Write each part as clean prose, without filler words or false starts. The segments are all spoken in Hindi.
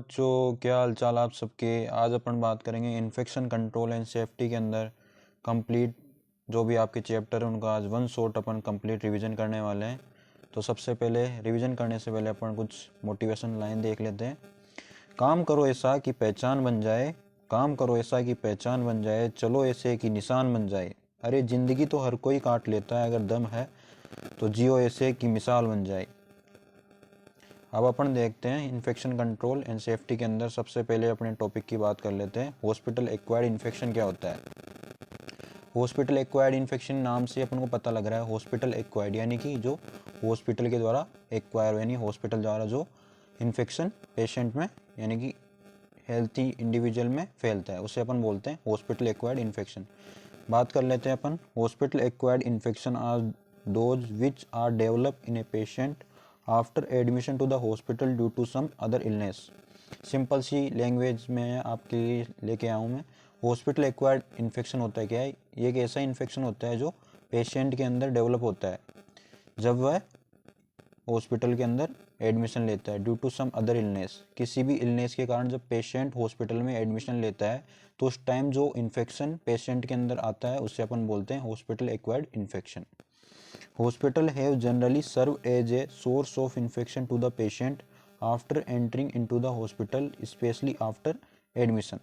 बच्चों, क्या हाल चाल आप सबके। आज अपन बात करेंगे इन्फेक्शन कंट्रोल एंड सेफ्टी के अंदर कंप्लीट जो भी आपके चैप्टर है उनका आज वन शॉट अपन कंप्लीट रिवीजन करने वाले हैं। तो सबसे पहले रिवीजन करने से पहले अपन कुछ मोटिवेशन लाइन देख लेते हैं। काम करो ऐसा कि पहचान बन जाए, काम करो ऐसा कि पहचान बन जाए, चलो ऐसे कि निशान बन जाए। अरे ज़िंदगी तो हर कोई काट लेता है, अगर दम है तो जियो ऐसे कि मिसाल बन जाए। अब अपन देखते हैं इन्फेक्शन कंट्रोल एंड सेफ्टी के अंदर सबसे पहले अपने टॉपिक की बात कर लेते हैं। हॉस्पिटल एक्वायर्ड इन्फेक्शन क्या होता है। हॉस्पिटल एक्वायर्ड इन्फेक्शन नाम से अपन को पता लग रहा है हॉस्पिटल एक्वायर्ड यानी कि जो हॉस्पिटल के द्वारा एक्वायर यानी हॉस्पिटल द्वारा जो इन्फेक्शन पेशेंट में यानी कि हेल्थी इंडिविजुअल में फैलता है उसे अपन बोलते हैं हॉस्पिटल एक्वायर्ड इन्फेक्शन। बात कर लेते हैं अपन। Hospital acquired infection are those which are develop in a patient after admission to the hospital due to some other illness. Simple सी लैंग्वेज में आपके लिए लेके आया हूँ मैं। हॉस्पिटल एक्वायर्ड इन्फेक्शन होता है क्या है, ये एक ऐसा इन्फेक्शन होता है जो पेशेंट के अंदर डेवलप होता है जब वह हॉस्पिटल के अंदर एडमिशन लेता है due to some other illness. किसी भी इलनेस के कारण जब पेशेंट हॉस्पिटल में एडमिशन लेता है तो उस टाइम जो इन्फेक्शन पेशेंट के अंदर आता है उसे अपन बोलते हैं hospital acquired infection. Hospital have generally served as a source of infection to the patient after entering into the hospital, especially after admission।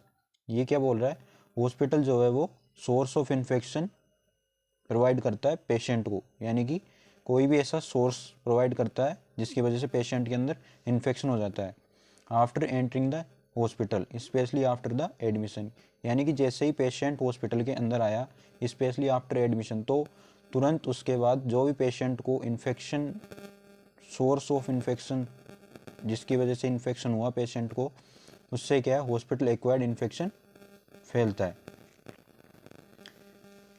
ये क्या बोल रहा है, हॉस्पिटल जो है वो सोर्स ऑफ इन्फेक्शन प्रोवाइड करता है पेशेंट को, यानी कि कोई भी ऐसा सोर्स प्रोवाइड करता है जिसकी वजह से पेशेंट के अंदर इन्फेक्शन हो जाता है after entering the hospital specially after the admission. यानी कि जैसे ही पेशेंट हॉस्पिटल के अंदर आया स्पेशली आफ्टर एडमिशन तो तुरंत उसके बाद जो भी पेशेंट को इन्फेक्शन सोर्स ऑफ इन्फेक्शन जिसकी वजह से इन्फेक्शन हुआ पेशेंट को उससे क्या है हॉस्पिटल एक्वायर्ड इन्फेक्शन फैलता है।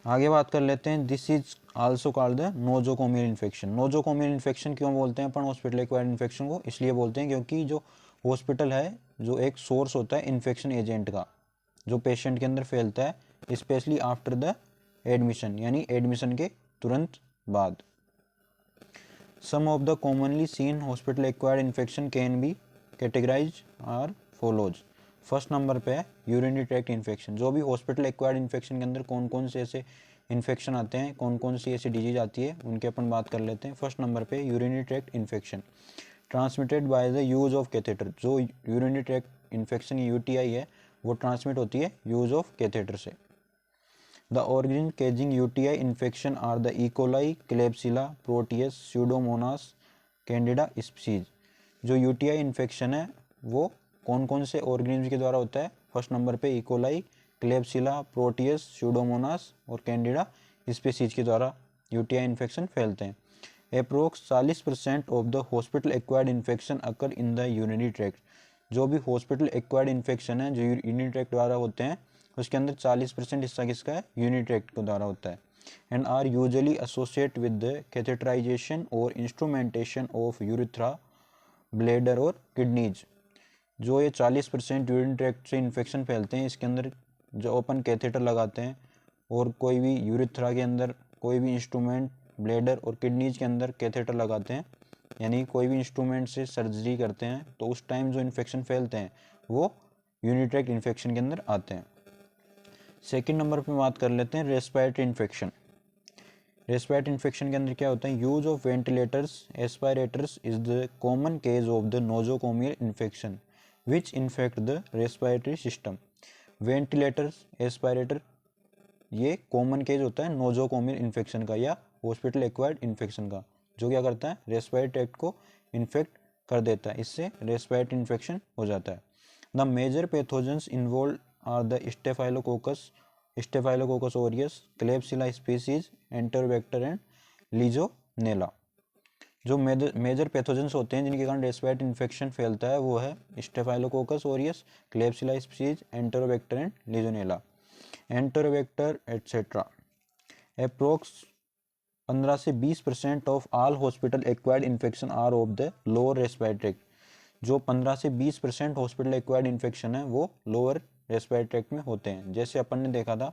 आगे बात कर लेते हैं। This is also called the nosocomial infection. Nosocomial infection क्यों बोलते हैं अपन हॉस्पिटल एक्वायर्ड इन्फेक्शन को, इसलिए बोलते हैं क्योंकि जो हॉस्पिटल है जो एक सोर्स होता है इन्फेक्शन एजेंट का जो पेशेंट के अंदर फैलता है स्पेशली आफ्टर द एडमिशन यानी एडमिशन के तुरंत बाद। Some of the commonly seen hospital acquired infection can be categorise are follows. First number पे है यूरिनरी ट्रैक्ट इन्फेक्शन। जो भी हॉस्पिटल एक्वायर्ड इन्फेक्शन के अंदर कौन कौन से ऐसे इन्फेक्शन आते हैं, कौन कौन सी ऐसी डिजीज आती है उनके अपन बात कर लेते हैं। फर्स्ट नंबर पे urinary tract infection transmitted by the use of catheter. जो यूरिनरी ट्रैक्ट इन्फेक्शन यूटीआई है वो ट्रांसमिट होती है यूज ऑफ कैथेटर से। The origin causing UTI infection are the E. coli, Klebsiella, Proteus, Pseudomonas, Candida species। जो UTI इन्फेक्शन है वो कौन कौन से ऑर्गेनिज्म के द्वारा होता है। फर्स्ट नंबर पे E. coli, Klebsiella, Proteus, Pseudomonas और Candida स्पीसीज के द्वारा UTI इन्फेक्शन फैलते हैं। Approx 40% of the hospital acquired infection occur in the urinary tract. जो भी हॉस्पिटल एक्वायर्ड इन्फेक्शन है जो यूरिनरी ट्रैक्ट द्वारा होते हैं उसके अंदर 40% हिस्सा किसका है, यूरिनरी ट्रैक्ट के द्वारा होता है। And are usually associate with the catheterisation और इंस्ट्रूमेंटेशन ऑफ यूरिथ्रा, ब्लैडर और किडनीज। जो ये 40% यूरिनरी ट्रैक्ट से इन्फेक्शन फैलते हैं इसके अंदर जो अपन कैथेटर लगाते हैं और कोई भी यूरिथ्रा के अंदर कोई भी इंस्ट्रूमेंट, ब्लैडर और किडनीज के अंदर कैथेटर लगाते हैं यानी कोई भी इंस्ट्रूमेंट से सर्जरी करते हैं तो उस टाइम जो इन्फेक्शन फैलते हैं वो यूरिनरी ट्रैक्ट इन्फेक्शन के अंदर आते हैं। सेकेंड नंबर पे बात कर लेते हैं रेस्पिरेटरी इन्फेक्शन। रेस्पिरेटरी इन्फेक्शन के अंदर क्या होता है, use of ventilators aspirators is the common case of the nosocomial infection which infect the respiratory system. Ventilators aspirator ये कॉमन केस होता है नोजोकोमियल इन्फेक्शन का या हॉस्पिटल एक्वायर्ड इन्फेक्शन का, जो क्या करता है रेस्पिरेटरी ट्रैक्ट को इन्फेक्ट कर देता है, इससे रेस्पिरेटरी इन्फेक्शन हो जाता है। The major pathogens involve are the Staphylococcus aureus, Klebsiella species, Enterobacter and Legionella। जो मेजर पैथोजेंस होते हैं जिनके कारण रेस्पिरेटरी इन्फेक्शन फैलता है वो है Staphylococcus aureus, Klebsiella species, Enterobacter and Legionella, Enterobacter etc। Approx 15 से 20% of all hospital acquired infection are of the lower respiratory tract. जो 15 से 20% हॉस्पिटल एक्वायर्ड इन्फेक्शन है वो लोअर रेस्पिरेटरी ट्रैक्ट में होते हैं। जैसे अपन ने देखा था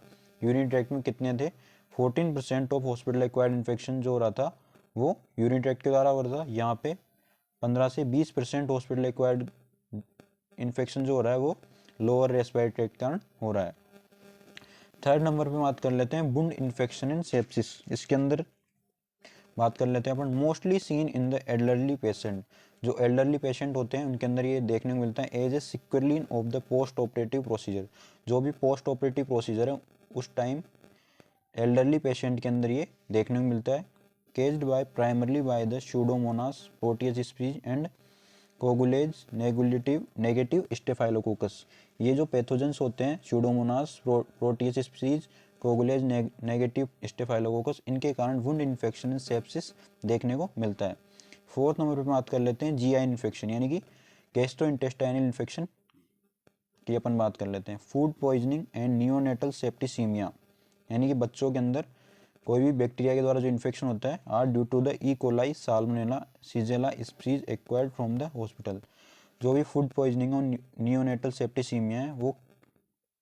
यूरिनरी ट्रैक्ट में कितने थे, 14% ऑफ हॉस्पिटल एक्वायर्ड इन्फेक्शन जो हो रहा था वो यूरिनरी ट्रैक्ट के द्वारा हो रहा था। यहाँ पे 15 से 20% हॉस्पिटल एक्वायर्ड इन्फेक्शन जो हो रहा है वो लोअर रेस्पिरेटरी ट्रैक्ट के कारण हो रहा है। थर्ड नंबर पे बात कर लेते हैं वुंड इन्फेक्शन एंड सेप्सिस। इसके अंदर बात कर लेते हैं अपन mostly seen in the elderly patient. जो एल्डरली पेशेंट होते हैं उनके अंदर ये देखने को मिलता है as a sequelae of the post operative procedure. जो भी पोस्ट ऑपरेटिव प्रोसीजर है उस टाइम एल्डरली पेशेंट के अंदर ये देखने को मिलता है। Caused by primarily by the pseudomonas proteus species and coagulase negative staphylococcus. ये जो पैथोजेंस होते हैं pseudomonas proteus species coagulase negative staphylococcus, इनके कारण वुंड इन्फेक्शन एंड सेप्सिस देखने को मिलता है। फोर्थ नंबर पर बात कर लेते हैं जीआई इन्फेक्शन यानी कि गैस्ट्रोइंटेस्टाइनल इन्फेक्शन की अपन बात कर लेते हैं। Food poisoning and neonatal septicaemia यानी कि बच्चों के अंदर कोई भी बैक्टीरिया के द्वारा जो इन्फेक्शन होता है are due to the E coli salmonella shigella species acquired from the hospital. जो भी फूड पॉइजनिंग और नियोनेटल सेप्टिसीमिया है वो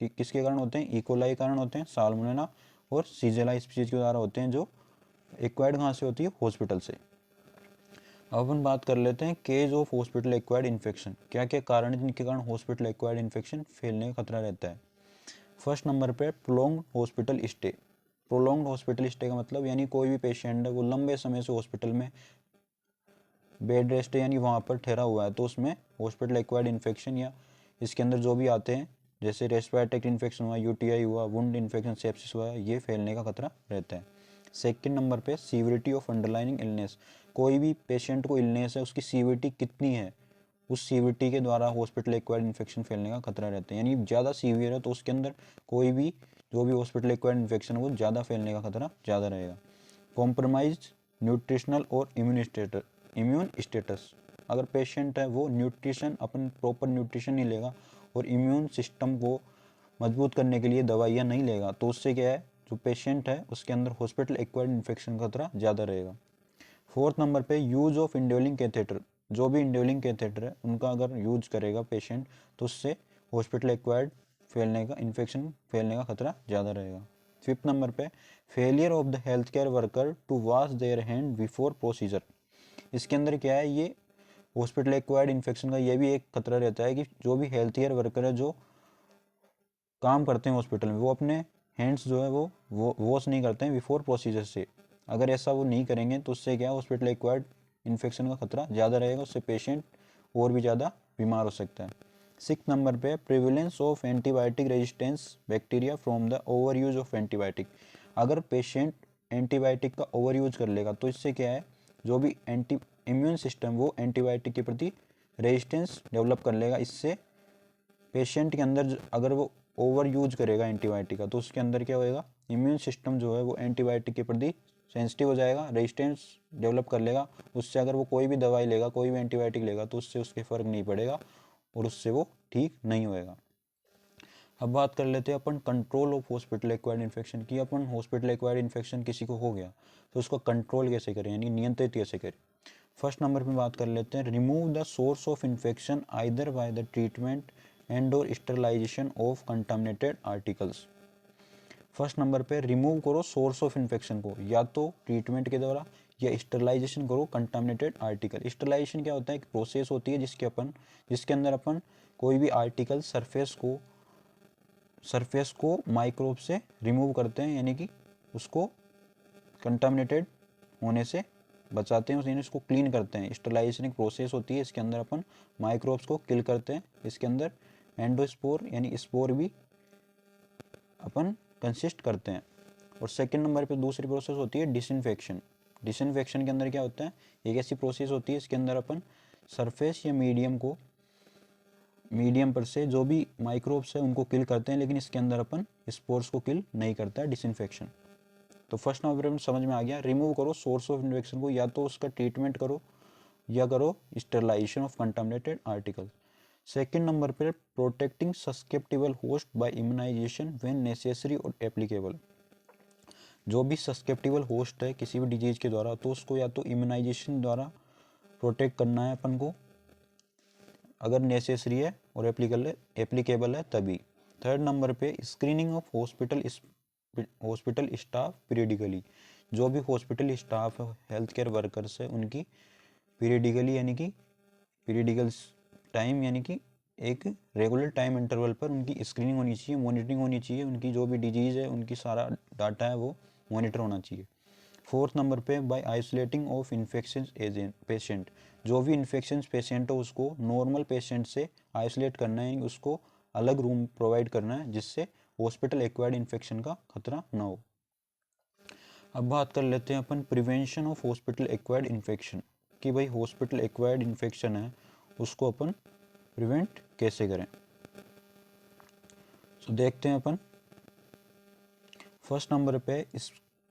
किसके कारण होते हैं? ई कोलाई के कारण होते हैं, साल्मोनेला और सीजेला स्पीसीज के द्वारा होते हैं, जो एक्वायर्ड कहाँ से होती है? हॉस्पिटल से। अब अपन बात कर लेते हैं case of hospital acquired infection. क्या क्या कारण है जिनके कारण हॉस्पिटल एक्वायर्ड इन्फेक्शन फैलने का खतरा रहता है? फर्स्ट नंबर पे prolonged hospital stay. Prolonged hospital stay का मतलब यानी कोई भी पेशेंट है वो लंबे समय से हॉस्पिटल में बेड रेस्ट यानी वहाँ पर ठहरा हुआ है, तो उसमें हॉस्पिटल एक्वायर्ड इन्फेक्शन या इसके अंदर जो भी आते हैं जैसे रेस्पिरेटरी इन्फेक्शन हुआ, यूटीआई हुआ, वुंड इन्फेक्शन, सेप्सिस हुआ, ये फैलने का खतरा रहता है। सेकेंड नंबर पे सीवियरिटी ऑफ अंडरलाइनिंग इलनेस। कोई भी पेशेंट को इलनेस है उसकी सीवियरिटी कितनी है, उस सीवियरिटी के द्वारा हॉस्पिटल एक्वायर्ड इन्फेक्शन फैलने का खतरा रहता है। यानी ज़्यादा सीवियर है तो उसके अंदर कोई भी जो भी हॉस्पिटल एक्वायर्ड इन्फेक्शन है वो ज़्यादा फैलने का खतरा ज़्यादा रहेगा। कॉम्प्रोमाइज न्यूट्रिशनल और इम्यून स्टेटस। अगर पेशेंट है वो न्यूट्रिशन अपन प्रॉपर न्यूट्रिशन नहीं लेगा और इम्यून सिस्टम को मजबूत करने के लिए दवाइयाँ नहीं लेगा तो उससे क्या है, जो पेशेंट है उसके अंदर हॉस्पिटल एक्वायर्ड इन्फेक्शन का खतरा ज़्यादा रहेगा। फोर्थ नंबर पे यूज ऑफ इंड्यूलिंग कैथेटर। जो भी इंड्यूलिंग कैथेटर है उनका अगर यूज करेगा पेशेंट तो उससे हॉस्पिटल एक्वायर्ड फैलने का इन्फेक्शन फैलने का खतरा ज़्यादा रहेगा। फिफ्थ नंबर पे failure of the health care worker to wash their hand before procedure. इसके अंदर क्या है, ये हॉस्पिटल एक्वायर्ड इन्फेक्शन का ये भी एक खतरा रहता है कि जो भी हेल्थ केयर वर्कर है जो काम करते हैं हॉस्पिटल में वो अपने हैंड्स जो है वो वॉश नहीं करते हैं बिफोर प्रोसीजर से। अगर ऐसा वो नहीं करेंगे तो उससे क्या हॉस्पिटल एक्वायर्ड इन्फेक्शन का खतरा ज़्यादा रहेगा, उससे पेशेंट और भी ज़्यादा बीमार हो सकता है। सिक्स नंबर पे prevalence of antibiotic resistance bacteria from the over use of antibiotic. अगर पेशेंट एंटीबायोटिक का ओवर यूज कर लेगा तो इससे क्या है, जो भी एंटी इम्यून सिस्टम वो एंटीबायोटिक के प्रति रेजिस्टेंस डेवलप कर लेगा। इससे पेशेंट के अंदर अगर वो ओवर यूज करेगा एंटीबायोटिक का तो उसके अंदर क्या होएगा, इम्यून सिस्टम जो है वो एंटीबायोटिक के प्रति सेंसिटिव हो जाएगा, रेजिस्टेंस डेवलप कर लेगा। उससे अगर वो कोई भी दवाई लेगा, कोई भी एंटीबायोटिक लेगा तो उससे उसके फ़र्क नहीं पड़ेगा और उससे वो ठीक नहीं होएगा। अब बात कर लेते हैं अपन control of hospital acquired infection की। अपन हॉस्पिटल एक्वायर्ड इन्फेक्शन किसी को हो गया तो उसको कंट्रोल कैसे करें यानी नियंत्रित कैसे करें। फर्स्ट नंबर पे बात कर लेते हैं remove the source of infection either by the treatment and और sterilisation of contaminated articles. First number पे रिमूव करो सोर्स ऑफ इन्फेक्शन को, या तो ट्रीटमेंट के द्वारा या स्टरलाइजेशन करो कंटामिनेटेड आर्टिकल। स्टरलाइजेशन क्या होता है, एक प्रोसेस होती है जिसके अंदर अपन कोई भी आर्टिकल सरफेस को माइक्रोब से रिमूव करते हैं, यानी कि उसको कंटामिनेटेड होने से बचाते हैं, यानी उसको क्लीन करते हैं। स्टरलाइजेशन एक प्रोसेस होती है, इसके अंदर अपन माइक्रोब्स को किल करते हैं। इसके अंदर एंडोस्पोर यानी स्पोर भी अपन कंसिस्ट करते हैं। और सेकंड नंबर पे दूसरी प्रोसेस होती है डिसइंफेक्शन। डिसइंफेक्शन के अंदर क्या होता है, एक ऐसी प्रोसेस होती है इसके अंदर अपन सरफेस या मीडियम पर से जो भी माइक्रोब्स है उनको किल करते हैं, लेकिन इसके अंदर अपन स्पोर्स को किल नहीं करता है, डिसइंफेक्शन। तो फर्स्ट नंबर समझ में आ गया, रिमूव करो सोर्स ऑफ इन्फेक्शन को, या तो उसका ट्रीटमेंट करो या करो sterilisation of contaminated article. Second number पर protecting susceptible host by immunisation when necessary और एप्लीकेबल। जो भी सस्केप्टिबल होस्ट है किसी भी डिजीज के द्वारा तो उसको या तो इम्यूनाइजेशन द्वारा प्रोटेक्ट करना है अपन को, अगर नेसेसरी है और एप्लीकेबल है तभी। थर्ड नंबर पे screening of hospital staff periodically. जो भी हॉस्पिटल स्टाफ है, हेल्थ केयर वर्कर्स है, उनकी पीरियडिकल टाइम यानी कि एक रेगुलर टाइम इंटरवल पर उनकी स्क्रीनिंग होनी चाहिए, मॉनिटरिंग होनी चाहिए, उनकी जो भी डिजीज़ है उनकी सारा डाटा है वो मॉनिटर होना चाहिए। फोर्थ नंबर पे by isolating of infection agent patient, जो भी इन्फेक्शन पेशेंट हो उसको नॉर्मल पेशेंट से आइसोलेट करना है, उसको अलग रूम प्रोवाइड करना है जिससे हॉस्पिटल एक्वायर्ड इन्फेक्शन का खतरा ना हो। अब बात कर लेते हैं अपन prevention of hospital acquired infection, कि भाई हॉस्पिटल एक्वायर्ड इन्फेक्शन है उसको अपन प्रिवेंट कैसे करें। तो देखते हैं अपन फर्स्ट नंबर पे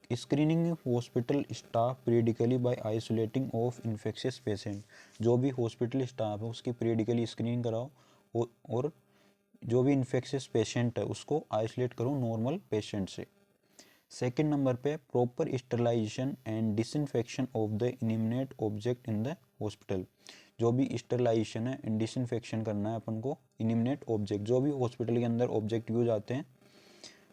screening hospital staff periodically by isolating of infectious patient, जो भी हॉस्पिटल स्टाफ है उसकी पीरियडिकली स्क्रीनिंग कराओ और जो भी इन्फेक्शियस पेशेंट है उसको आइसोलेट करो नॉर्मल पेशेंट से। सेकेंड नंबर पे proper sterilisation and disinfection of the inanimate object in the hospital, जो भी स्टरलाइजेशन है एंड डिसइंफेक्शन करना है अपन को इनिमिनेट ऑब्जेक्ट, जो भी हॉस्पिटल के अंदर ऑब्जेक्ट यूज आते हैं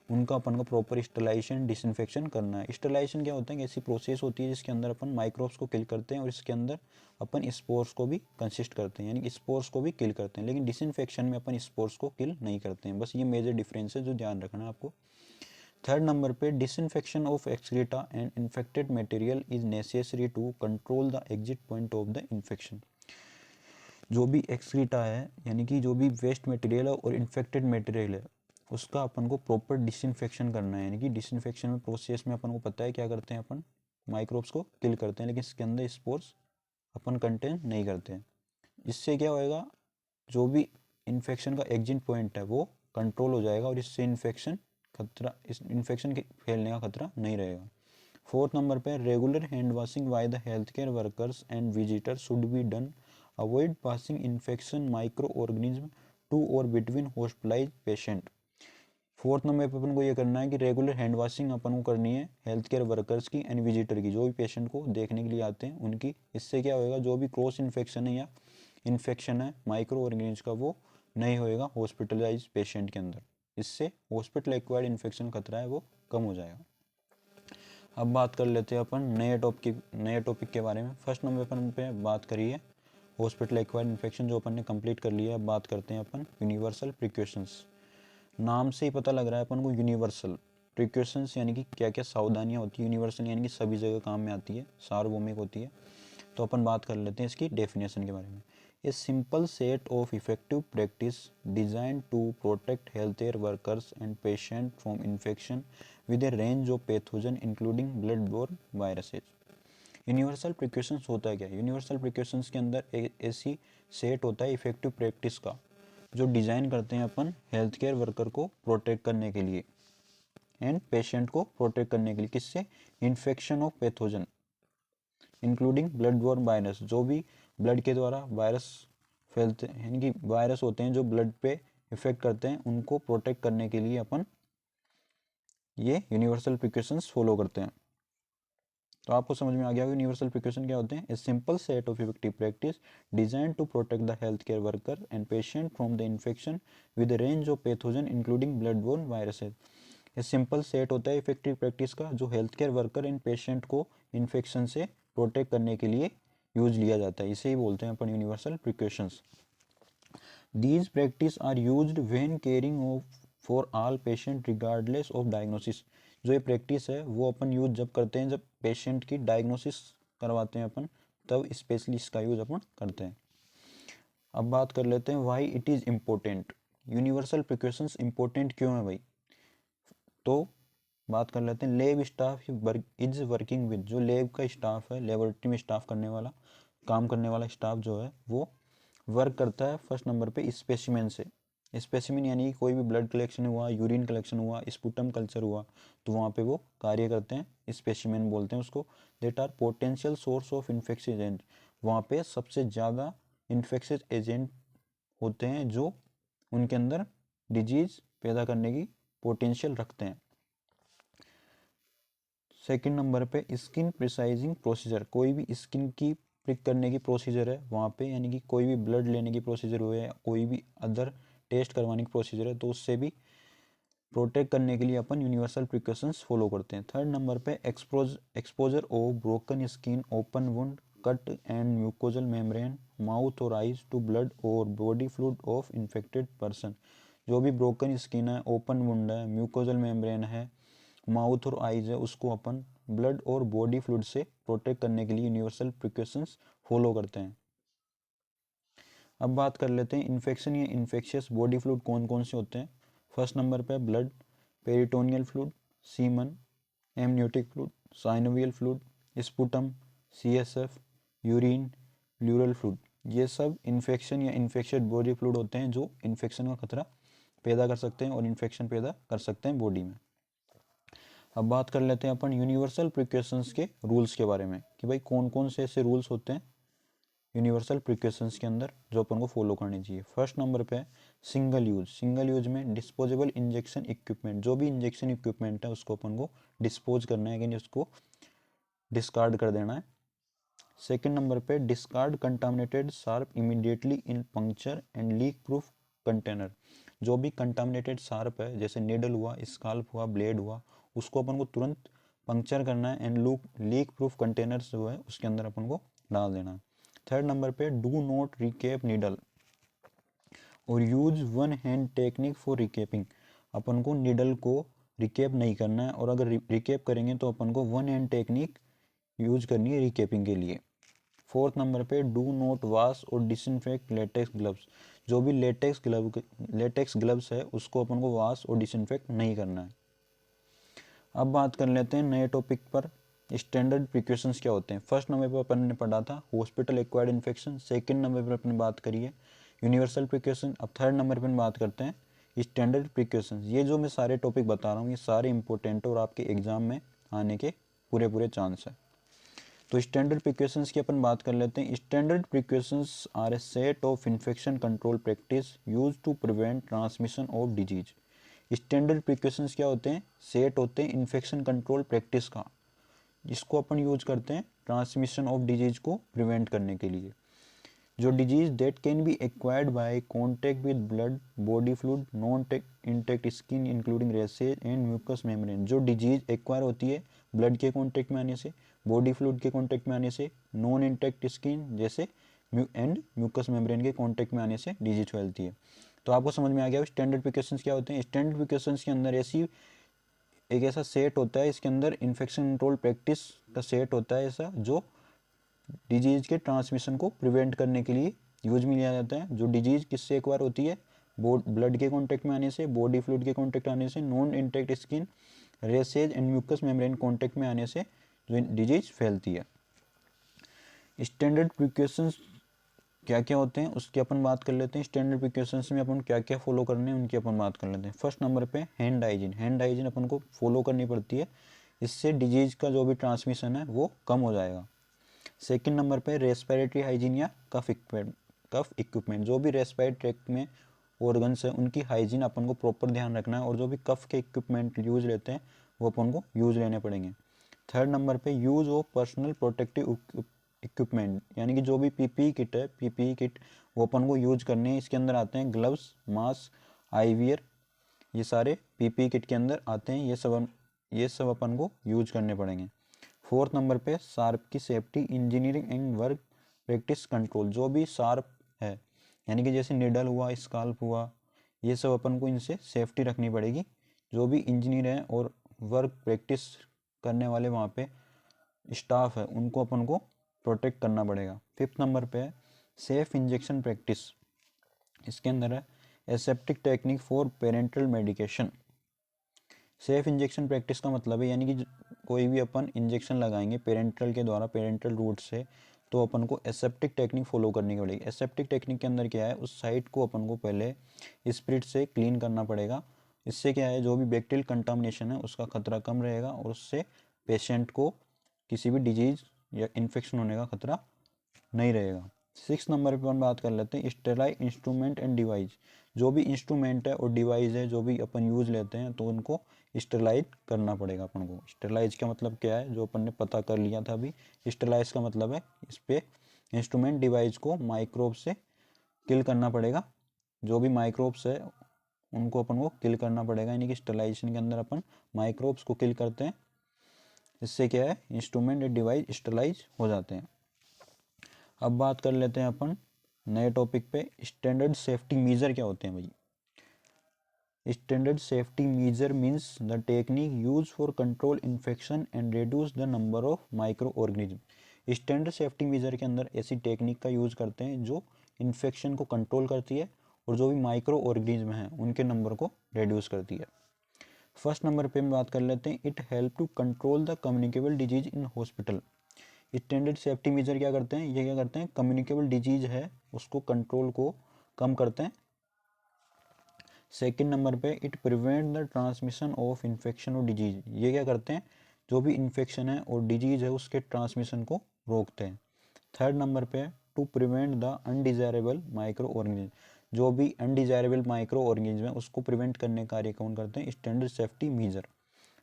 उनका अपन को प्रॉपर स्टरलाइजेशन डिसइंफेक्शन करना है। स्टरलाइजेशन क्या होता है कि ऐसी प्रोसेस होती है जिसके अंदर अपन माइक्रोब्स को किल करते हैं और इसके अंदर अपन स्पोर्स को भी कंसिस्ट करते हैं, यानी कि स्पोर्स को भी किल करते हैं, लेकिन डिसइंफेक्शन में अपन स्पोर्स को किल नहीं करते हैं। बस ये मेजर डिफरेंस है जो ध्यान रखना है आपको। थर्ड नंबर पे disinfection of excreta and infected material is necessary to control the exit point of the infection, जो भी एक्सक्रीटा है यानी कि जो भी वेस्ट मटेरियल है और इन्फेक्टेड मटेरियल है उसका अपन को प्रॉपर डिसइंफेक्शन करना है। यानी कि डिसइंफेक्शन में प्रोसेस में अपन को पता है क्या करते हैं, अपन माइक्रोब्स को किल करते हैं लेकिन इसके अंदर स्पोर्स अपन कंटेन नहीं करते हैं। इससे क्या होएगा, जो भी इन्फेक्शन का एग्जिट पॉइंट है वो कंट्रोल हो जाएगा और इससे इन्फेक्शन के फैलने का खतरा नहीं रहेगा। फोर्थ नंबर पे regular hand washing by the health care workers and visitors should be done, avoid passing infection micro organism to और between hospitalise patient. Fourth number पे अपन को ये करना है कि रेगुलर हैंड वॉशिंग अपन को करनी है हेल्थ केयर वर्कर्स की एंड विजिटर की, जो भी पेशेंट को देखने के लिए आते हैं उनकी। इससे क्या होएगा, जो भी क्रॉस इन्फेक्शन है या इन्फेक्शन है माइक्रो ऑर्गेनिज्म का वो नहीं होएगा हॉस्पिटलाइज पेशेंट के अंदर, इससे हॉस्पिटल एक्वायर्ड इन्फेक्शन खतरा है वो कम हो जाएगा। अब बात कर लेते हैं अपन नए टॉपिक के बारे में। फर्स्ट नंबर अपन पे बात करी है हॉस्पिटल एक्वायर्ड इन्फेक्शन, जो अपन ने कंप्लीट कर लिया है। अब बात करते हैं अपन यूनिवर्सल प्रिकॉशंस। नाम से ही पता लग रहा है अपन को यूनिवर्सल प्रिकॉशंस यानी कि क्या क्या सावधानियां होती है। यूनिवर्सल यानी कि सभी जगह काम में आती है, सार्वभौमिक होती है। तो अपन बात कर लेते हैं इसकी डेफिनेशन के बारे में। A simple set of effective practice design to protect health care workers and patient from infection with a range of pathogen including blood borne viruses. Universal precautions होता है क्या? यूनिवर्सल प्रिकॉशंस के अंदर एक ऐसी सेट होता है इफेक्टिव प्रैक्टिस का जो डिज़ाइन करते हैं अपन हेल्थ केयर वर्कर को प्रोटेक्ट करने के लिए एंड पेशेंट को प्रोटेक्ट करने के लिए। किससे? Infection of pathogen including blood borne virus, जो भी ब्लड के द्वारा वायरस फैलते हैं यानी कि वायरस होते हैं जो ब्लड पे इफेक्ट करते हैं, उनको प्रोटेक्ट करने के लिए अपन ये यूनिवर्सल प्रिकॉशंस फॉलो करते हैं। तो आपको समझ में आ गया यूनिवर्सल प्रिकॉशन क्या होते हैं। A simple set of effective practice design to protect the health care worker and patient from the infection with range of pathogen including blood borne viruses. ये सिंपल सेट होता है इफेक्टिव प्रैक्टिस का जो health care worker and patient को इन्फेक्शन से प्रोटेक्ट करने के लिए यूज लिया जाता है। इसे ही बोलते हैं अपन universal precautions. These practice are used when caring for all patient regardless of diagnosis। जो ये प्रैक्टिस है वो अपन यूज जब करते हैं जब पेशेंट की डायग्नोसिस करवाते हैं अपन, तब स्पेशली इसका यूज अपन करते हैं। अब बात कर लेते हैं why it is important. Universal precautions important क्यों है भाई? तो बात कर लेते हैं lab staff is working with, जो लैब का स्टाफ है, लेबोरेटरी में स्टाफ करने वाला काम करने वाला स्टाफ जो है वो वर्क करता है फर्स्ट नंबर पे स्पेसिमेन से। स्पेसिमेन यानी कोई भी ब्लड कलेक्शन हुआ, यूरिन कलेक्शन हुआ, स्पुटम कल्चर हुआ, तो वहाँ पे वो कार्य करते हैं, स्पेसिमेन बोलते हैं उसको। That are potential source of infection agent, वहाँ पे सबसे ज़्यादा इन्फेक्शन एजेंट होते हैं जो उनके अंदर डिजीज पैदा करने की पोटेंशियल रखते हैं। सेकंड नंबर पे स्किन प्रिसाइजिंग प्रोसीजर, कोई भी स्किन की प्रिक करने की प्रोसीजर है वहाँ पे, यानी कि कोई भी ब्लड लेने की प्रोसीजर हुए या कोई भी अदर टेस्ट करवाने की प्रोसीजर है तो उससे भी प्रोटेक्ट करने के लिए अपन यूनिवर्सल प्रिकॉशंस फॉलो करते हैं। थर्ड नंबर पे exposure of broken skin, open wound, cut and mucosal membrane mouth और आइज टू ब्लड और body fluid of infected person. जो भी ब्रोकन स्किन है, ओपन वुंड है, म्यूकोजल मेम्ब्रेन है, माउथ और आइज है, उसको अपन ब्लड और बॉडी फ्लूइड से प्रोटेक्ट करने के लिए यूनिवर्सल प्रिकॉशंस फॉलो करते हैं। अब बात कर लेते हैं इन्फेक्शन या इन्फेक्शियस बॉडी फ्लूइड कौन कौन से होते हैं। फर्स्ट नंबर पे blood, peritoneal fluid, semen, amniotic fluid, synovial fluid, sputum, CSF, urine, pleural fluid. ये सब इन्फेक्शन या इन्फेक्शियस बॉडी फ्लूइड होते हैं जो इन्फेक्शन का खतरा पैदा कर सकते हैं और इन्फेक्शन पैदा कर सकते हैं बॉडी में। अब बात कर लेते हैं अपन यूनिवर्सल प्रिकॉशंस के रूल्स के बारे में कि भाई कौन कौन से ऐसे रूल्स होते हैं यूनिवर्सल प्रिकॉशंस के अंदर जो अपन को फॉलो करनी चाहिए। फर्स्ट नंबर पे है सिंगल यूज। सिंगल यूज में डिस्पोजेबल इंजेक्शन इक्विपमेंट, जो भी इंजेक्शन इक्विपमेंट है उसको अपन को डिस्पोज करना है, यानी उसको डिस्कार्ड कर देना है। सेकेंड नंबर पे discard contaminated sharp immediately in puncture and leak proof container. जो भी कंटामिनेटेड शार्प है जैसे नेडल हुआ, स्काल्प हुआ, ब्लेड हुआ, उसको अपन को तुरंत पंक्चर करना है एंड लीक प्रूफ कंटेनर्स जो है उसके अंदर अपन को डाल देना है। थर्ड नंबर पे डू नॉट रिकेप नीडल और use one hand technique for recapping. अपन को नीडल को रिकेप नहीं करना है, और अगर रिकेप करेंगे तो अपन को वन हैंड टेक्निक यूज करनी है रिकेपिंग के लिए। फोर्थ नंबर पे डू नॉट वॉश और डिसइंफेक्ट लेटेक्स ग्लव्स। जो भी लेटेक्स ग्लव्स है उसको अपन को वॉश और डिसइंफेक्ट नहीं करना है। अब बात कर लेते हैं नए टॉपिक पर, स्टैंडर्ड प्रिकॉशंस क्या होते हैं। फर्स्ट नंबर पर अपन ने पढ़ा था hospital acquired infection, second number पर अपन बात करी है यूनिवर्सल प्रिकॉशन। अब थर्ड नंबर पर बात करते हैं स्टैंडर्ड प्रिकॉशंस। ये जो मैं सारे टॉपिक बता रहा हूँ ये सारे इंपॉर्टेंट और आपके एग्जाम में आने के पूरे चांस है। तो स्टैंडर्ड प्रिकॉशंस की अपन बात कर लेते हैं। Standard precautions are a set of infection control practice use to prevent transmission of disease. Standard precautions क्या होते हैं, सेट होते हैं इन्फेक्शन कंट्रोल प्रैक्टिस का, जिसको अपन यूज करते हैं ट्रांसमिशन ऑफ डिजीज को प्रिवेंट करने के लिए। जो disease that can be acquired by contact with blood, body fluid, non intact skin including rashes and mucous membrane. जो डिजीज एक्वायर होती है ब्लड के कांटेक्ट में आने से, बॉडी फ्लूइड के कांटेक्ट में आने से, नॉन इंटेक्ट स्किन जैसे एंड म्यूकस मेम्ब्रेन के कांटेक्ट में आने से डिजीज फैलती है। तो आपको समझ में आ गया स्टैंडर्ड प्रिकॉशंस क्या होते हैं। स्टैंडर्ड प्रिकॉशंस के अंदर एक ऐसा सेट होता है, इसके अंदर इन्फेक्शन कंट्रोल प्रैक्टिस का सेट होता है ऐसा, जो डिजीज के ट्रांसमिशन को प्रिवेंट करने के लिए यूज में लिया जाता है। जो डिजीज किससे एक बार होती है, ब्लड के कांटेक्ट में आने से, बॉडी फ्लूइड के कांटेक्ट आने से, non intact skin, rashes and mucous membrane contact में आने से जो डिजीज फैलती है। स्टैंडर्ड प्रिकॉशंस क्या क्या होते हैं उसकी अपन बात कर लेते हैं। स्टैंडर्ड प्रिकॉशंस में अपन क्या क्या फॉलो करने हैं उनकी अपन बात कर लेते हैं। फर्स्ट नंबर पे हैंड हाइजीन। हैंड हाइजीन अपन को फॉलो करनी पड़ती है, इससे डिजीज का जो भी ट्रांसमिशन है वो कम हो जाएगा। सेकंड नंबर पे रेस्पिरेटरी हाइजीन या कफ इक्विपमेंट। जो भी रेस्पिरेटरी ट्रैक्ट में ऑर्गन्स है उनकी हाइजीन अपन को प्रॉपर ध्यान रखना है, और जो भी कफ के इक्विपमेंट यूज लेते हैं वो अपन को यूज लेने पड़ेंगे। थर्ड नंबर पे use of personal protective equipment, यानी कि जो भी पीपीई किट है, पीपीई किट वो अपन को यूज करने हैं। इसके अंदर आते हैं ग्लव्स, मास्क, आईवियर, ये सारे पीपीई किट के अंदर आते हैं। ये सब अपन को यूज करने पड़ेंगे। फोर्थ नंबर पे शार्प की safety, engineering and work practice control. जो भी शार्प है यानी कि जैसे निडल हुआ, स्काल्प हुआ, ये सब अपन को इनसे सेफ्टी रखनी पड़ेगी। जो भी इंजीनियर हैं और वर्क प्रैक्टिस करने वाले वहाँ पे स्टाफ है उनको अपन को प्रोटेक्ट करना पड़ेगा। फिफ्थ नंबर पे है सेफ इंजेक्शन प्रैक्टिस। इसके अंदर है aseptic technique for parental medication. Safe injection practice का मतलब है यानी कि कोई भी अपन इंजेक्शन लगाएंगे पेरेंटल के द्वारा, पेरेंटल रूट से, तो अपन को एसेप्टिक टेक्निक फॉलो करनी पड़ेगी। एसेप्टिक टेक्निक के अंदर क्या है, उस साइट को अपन को पहले स्पिरिट से क्लीन करना पड़ेगा। इससे क्या है, जो भी बैक्टीरियल कंटामिनेशन है उसका खतरा कम रहेगा और उससे पेशेंट को किसी भी डिजीज या इन्फेक्शन होने का खतरा नहीं रहेगा। सिक्स नंबर पर अपन बात कर लेते हैं स्टेराइल इंस्ट्रूमेंट एंड डिवाइस। जो भी इंस्ट्रूमेंट है और डिवाइस है जो भी अपन यूज लेते हैं तो उनको स्टेलाइज करना पड़ेगा अपन को। स्टेलाइज का मतलब क्या है, जो अपन ने पता कर लिया था अभी। स्टेलाइज का मतलब है इस पे इंस्ट्रूमेंट डिवाइस को माइक्रोब से किल करना पड़ेगा। जो भी माइक्रोब्स है उनको अपन को किल करना पड़ेगा, यानी कि स्टेलाइजेशन के अंदर अपन माइक्रोब्स को किल करते हैं। इससे क्या है, इंस्ट्रूमेंट या डिवाइस स्टेलाइज हो जाते हैं। अब बात कर लेते हैं अपन नए टॉपिक पे, स्टैंडर्ड सेफ्टी मेजर क्या होते हैं भाई। Standard safety major means the technique use for control infection and reduce the number of micro organism. Standard safety major के अंदर ऐसी टेक्निक का यूज करते हैं जो इन्फेक्शन को कंट्रोल करती है और जो भी माइक्रो ऑर्गेनिज्म हैं उनके नंबर को रिड्यूस करती है। फर्स्ट नंबर पे हम बात कर लेते हैं, it help to control the communicable disease in hospital. Standard safety measure क्या करते हैं, ये क्या करते हैं, कम्युनिकेबल डिजीज है उसको कंट्रोल को कम करते हैं। सेकंड नंबर पे it prevent the transmission of infection और डिजीज, ये क्या करते हैं, जो भी इन्फेक्शन है और डिजीज है उसके ट्रांसमिशन को रोकते हैं। थर्ड नंबर पे to prevent the undesirable micro organism, जो भी अनडिजायरेबल माइक्रो ऑर्गेनिज्म है उसको प्रिवेंट करने का कार्य कौन करते हैं, standard safety measure.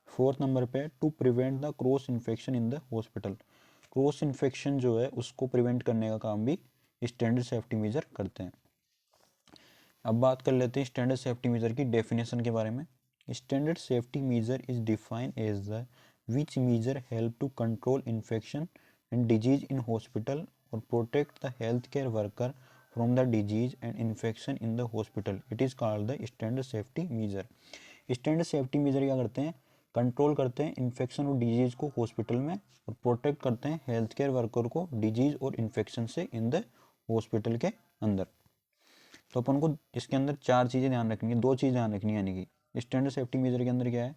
Fourth number पे to prevent the cross infection in the hospital, cross infection जो है उसको प्रिवेंट करने का काम भी स्टैंडर्ड सेफ्टी मेजर करते हैं। अब बात कर लेते हैं स्टैंडर्ड सेफ्टी मेजर की डेफिनेशन के बारे में। Standard safety measure is defined as the which major help to control infection and disease in hospital और protect the health care worker from the disease and infection in the hospital, it is called the standard safety measure. Standard safety measure क्या करते हैं, कंट्रोल करते हैं इन्फेक्शन और डिजीज को हॉस्पिटल में और प्रोटेक्ट करते हैं हेल्थ केयर वर्कर को डिजीज और इन्फेक्शन से इन द हॉस्पिटल के अंदर। तो अपन को इसके अंदर चार चीज़ें ध्यान रखनी है, दो चीज़ ध्यान रखनी है, यानी कि स्टैंडर्ड सेफ्टी मेजर के अंदर क्या है,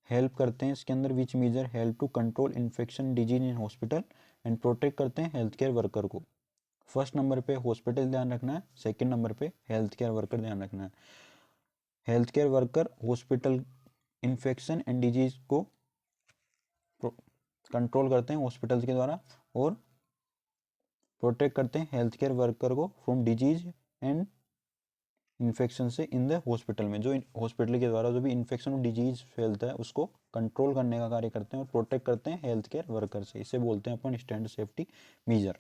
हेल्प करते हैं इसके अंदर which major help to control infection disease in hospital and protect करते हैं हेल्थ केयर वर्कर को। फर्स्ट नंबर पे हॉस्पिटल ध्यान रखना है, सेकंड नंबर पे हेल्थ केयर वर्कर ध्यान रखना है। Health care worker hospital infection and disease को कंट्रोल करते हैं हॉस्पिटल के द्वारा और प्रोटेक्ट करते हैं हेल्थ केयर वर्कर को फ्रॉम डिजीज एंड इन्फेक्शन से इन द हॉस्पिटल में, जो हॉस्पिटल के द्वारा जो भी इन्फेक्शन और डिजीज फैलता है उसको कंट्रोल करने का कार्य करते हैं और प्रोटेक्ट करते हैं हेल्थ केयर वर्कर से, इसे बोलते हैं अपन स्टैंडर्ड सेफ्टी मेजर।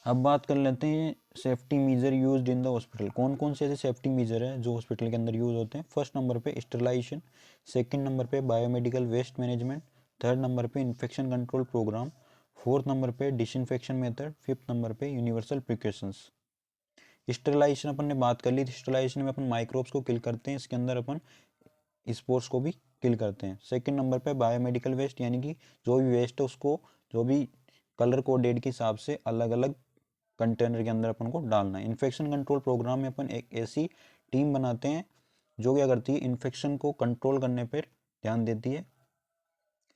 अब बात कर लेते हैं safety major used in the hospital, कौन कौन से ऐसे सेफ्टी मेजर है जो हॉस्पिटल के अंदर यूज होते हैं। फर्स्ट नंबर पे स्टरलाइजेशन, सेकंड नंबर पे biomedical waste management, third number पे infection control programme, fourth number पे डिसइंफेक्शन मेथड, फिफ्थ नंबर पे यूनिवर्सल प्रिकॉशंस। स्टरलाइजेशन अपन ने बात कर ली, स्टरलाइजेशन में अपन माइक्रोब्स को किल करते हैं, इसके अंदर अपन स्पोर्स को भी किल करते हैं। सेकंड नंबर पे बायोमेडिकल वेस्ट, यानी कि जो भी वेस्ट है उसको जो भी कलर कोडेड के हिसाब से अलग अलग कंटेनर के अंदर अपन को डालना है। इन्फेक्शन कंट्रोल प्रोग्राम में अपन एक ऐसी टीम बनाते हैं जो क्या करती है, इन्फेक्शन को कंट्रोल करने पर ध्यान देती है।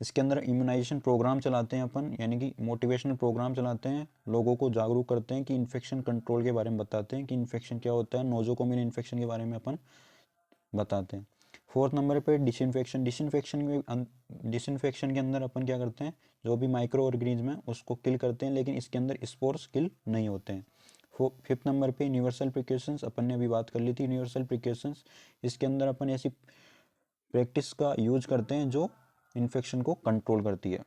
इसके अंदर इम्यूनाइजेशन प्रोग्राम चलाते हैं अपन, यानी कि मोटिवेशनल प्रोग्राम चलाते हैं, लोगों को जागरूक करते हैं कि इन्फेक्शन कंट्रोल के बारे में बताते हैं कि इन्फेक्शन क्या होता है, नोजोकोमियल इन्फेक्शन के बारे में अपन बताते हैं। फोर्थ नंबर पे डिसइंफेक्शन, डिसइंफेक्शन के अंदर अपन क्या करते हैं, जो भी माइक्रो ऑर्गेनिज्म है उसको किल करते हैं, लेकिन इसके अंदर स्पोर्स किल नहीं होते हैं। फिफ्थ नंबर पे यूनिवर्सल प्रिकॉशंस, अपन ने अभी बात कर ली थी यूनिवर्सल प्रिकॉशंस, इसके अंदर अपन ऐसी प्रैक्टिस का यूज करते हैं जो इन्फेक्शन को कंट्रोल करती है।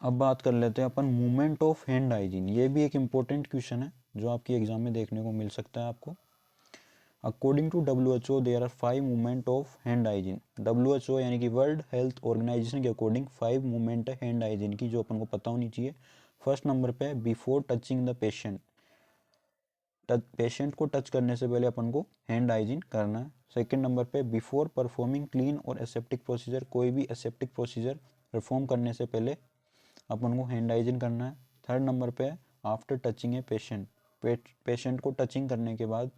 अब बात कर लेते हैं अपन मूवमेंट ऑफ हैंड हाइजीन, ये भी एक इम्पोर्टेंट क्वेश्चन है जो आपकी एग्जाम में देखने को मिल सकता है आपको। According to WHO there are 5 movement of hand hygiene. WHO यानी कि वर्ल्ड हेल्थ ऑर्गेनाइजेशन के अकॉर्डिंग 5 मूवमेंट है हैंड हाइजीन की जो अपन को पता होनी चाहिए। फर्स्ट नंबर पे before touching the patient, patient को टच करने से पहले अपन को हैंड हाइजीन करना है। सेकेंड नंबर पे बिफोर परफॉर्मिंग क्लीन और एसेप्टिक प्रोसीजर, कोई भी एसेप्टिक प्रोसीजर परफॉर्म करने से पहले अपन को हैंड हाइजीन करना है। थर्ड नंबर पे after touching a patient, patient को टचिंग करने के बाद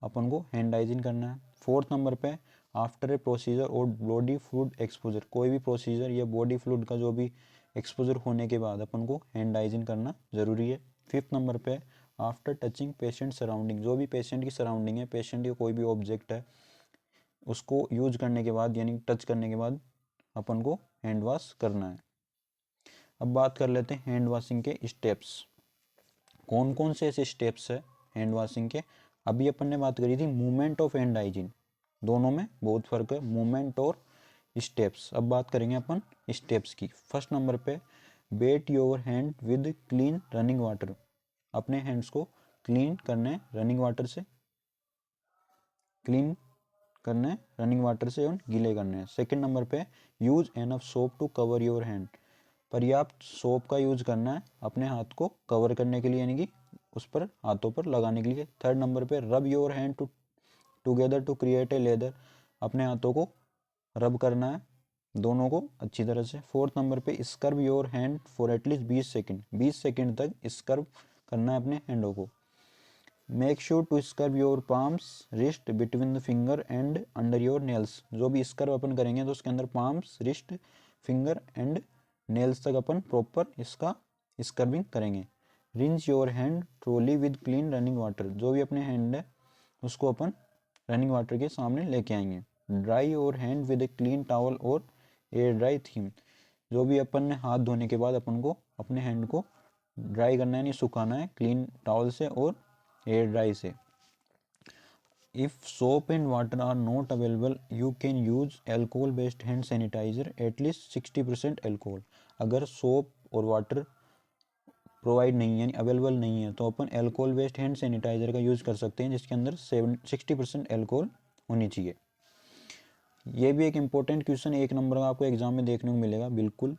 अपन को हैंड हाइजीन करना है। फोर्थ नंबर पे आफ्टर ए प्रोसीजर और बॉडी फ्लूइड एक्सपोजर, कोई भी प्रोसीजर या बॉडी फ्लूइड का जो भी एक्सपोजर होने के बाद अपन को हैंड हाइजीन करना ज़रूरी है। फिफ्थ नंबर पे आफ्टर टचिंग पेशेंट सराउंडिंग, जो भी पेशेंट की सराउंडिंग है, पेशेंट का कोई भी ऑब्जेक्ट है उसको यूज करने के बाद यानी टच करने के बाद अपन को हैंड वॉश करना है। अब बात कर लेते हैं हैंड वॉशिंग के स्टेप्स, कौन कौन से ऐसे स्टेप्स है हैंड वॉशिंग के। अभी अपन ने बात करी थी मूवमेंट ऑफ हैंड हाइजीन, दोनों में बहुत फर्क है, मूवमेंट और स्टेप्स। अब बात करेंगे अपन स्टेप्स की। फर्स्ट नंबर पे wet your hand with clean running water, अपने हैंड्स को क्लीन करने रनिंग वाटर से, क्लीन करने रनिंग वाटर से और गीले करने हैं। सेकेंड नंबर पे use enough soap to cover your hand, पर्याप्त सोप का यूज करना है अपने हाथ को कवर करने के लिए, यानी कि उस पर हाथों पर लगाने के लिए। थर्ड नंबर पे rub your hand together to create a lather, अपने हाथों को रब करना है दोनों को अच्छी तरह से। फोर्थ नंबर पे scrub your hand for at least 20 second, 20 second तक स्क्रब करना है अपने हैंडों को। Make sure to scrub your palms wrist between the finger and under your nails, जो भी स्क्रब अपन करेंगे तो उसके अंदर palms, wrist, finger and nails तक अपन प्रॉपर इसका स्क्रबिंग करेंगे। Rinse your hand thoroughly with clean running water, जो भी अपने हैंड है उसको अपन रनिंग वाटर के सामने लेके आएंगे। Dry your hand with a clean towel और एयर ड्राई थीम, जो भी अपन ने हाथ धोने के बाद अपन को अपने हैंड को ड्राई करना है, नहीं सुखाना है क्लीन टॉवल से और एयर ड्राई से। If soap and water are not available you can use alcohol based hand sanitiser at least 60% alcohol, अगर सोप और वाटर प्रोवाइड नहीं है यानी अवेलेबल नहीं है तो अपन एल्कोहल बेस्ड हैंड सैनिटाइजर का यूज़ कर सकते हैं जिसके अंदर 60% एल्कोहल होनी चाहिए। ये भी एक इम्पोर्टेंट क्वेश्चन 1 नंबर का आपको एग्जाम में देखने को मिलेगा बिल्कुल।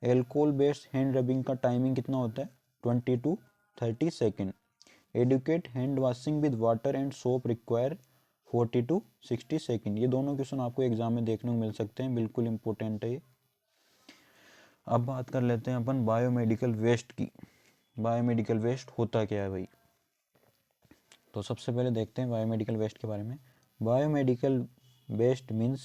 एल्कोहल बेस्ड हैंड रबिंग का टाइमिंग कितना होता है? 20 to 30 second. Adequate hand washing with water and soap require 40 to 60 second. ये दोनों क्वेश्चन आपको एग्जाम में देखने को मिल सकते हैं, बिल्कुल इंपॉर्टेंट है ये। अब बात कर लेते हैं अपन बायोमेडिकल वेस्ट की। बायोमेडिकल वेस्ट होता क्या है भाई? तो सबसे पहले देखते हैं बायोमेडिकल वेस्ट के बारे में। Biomedical waste means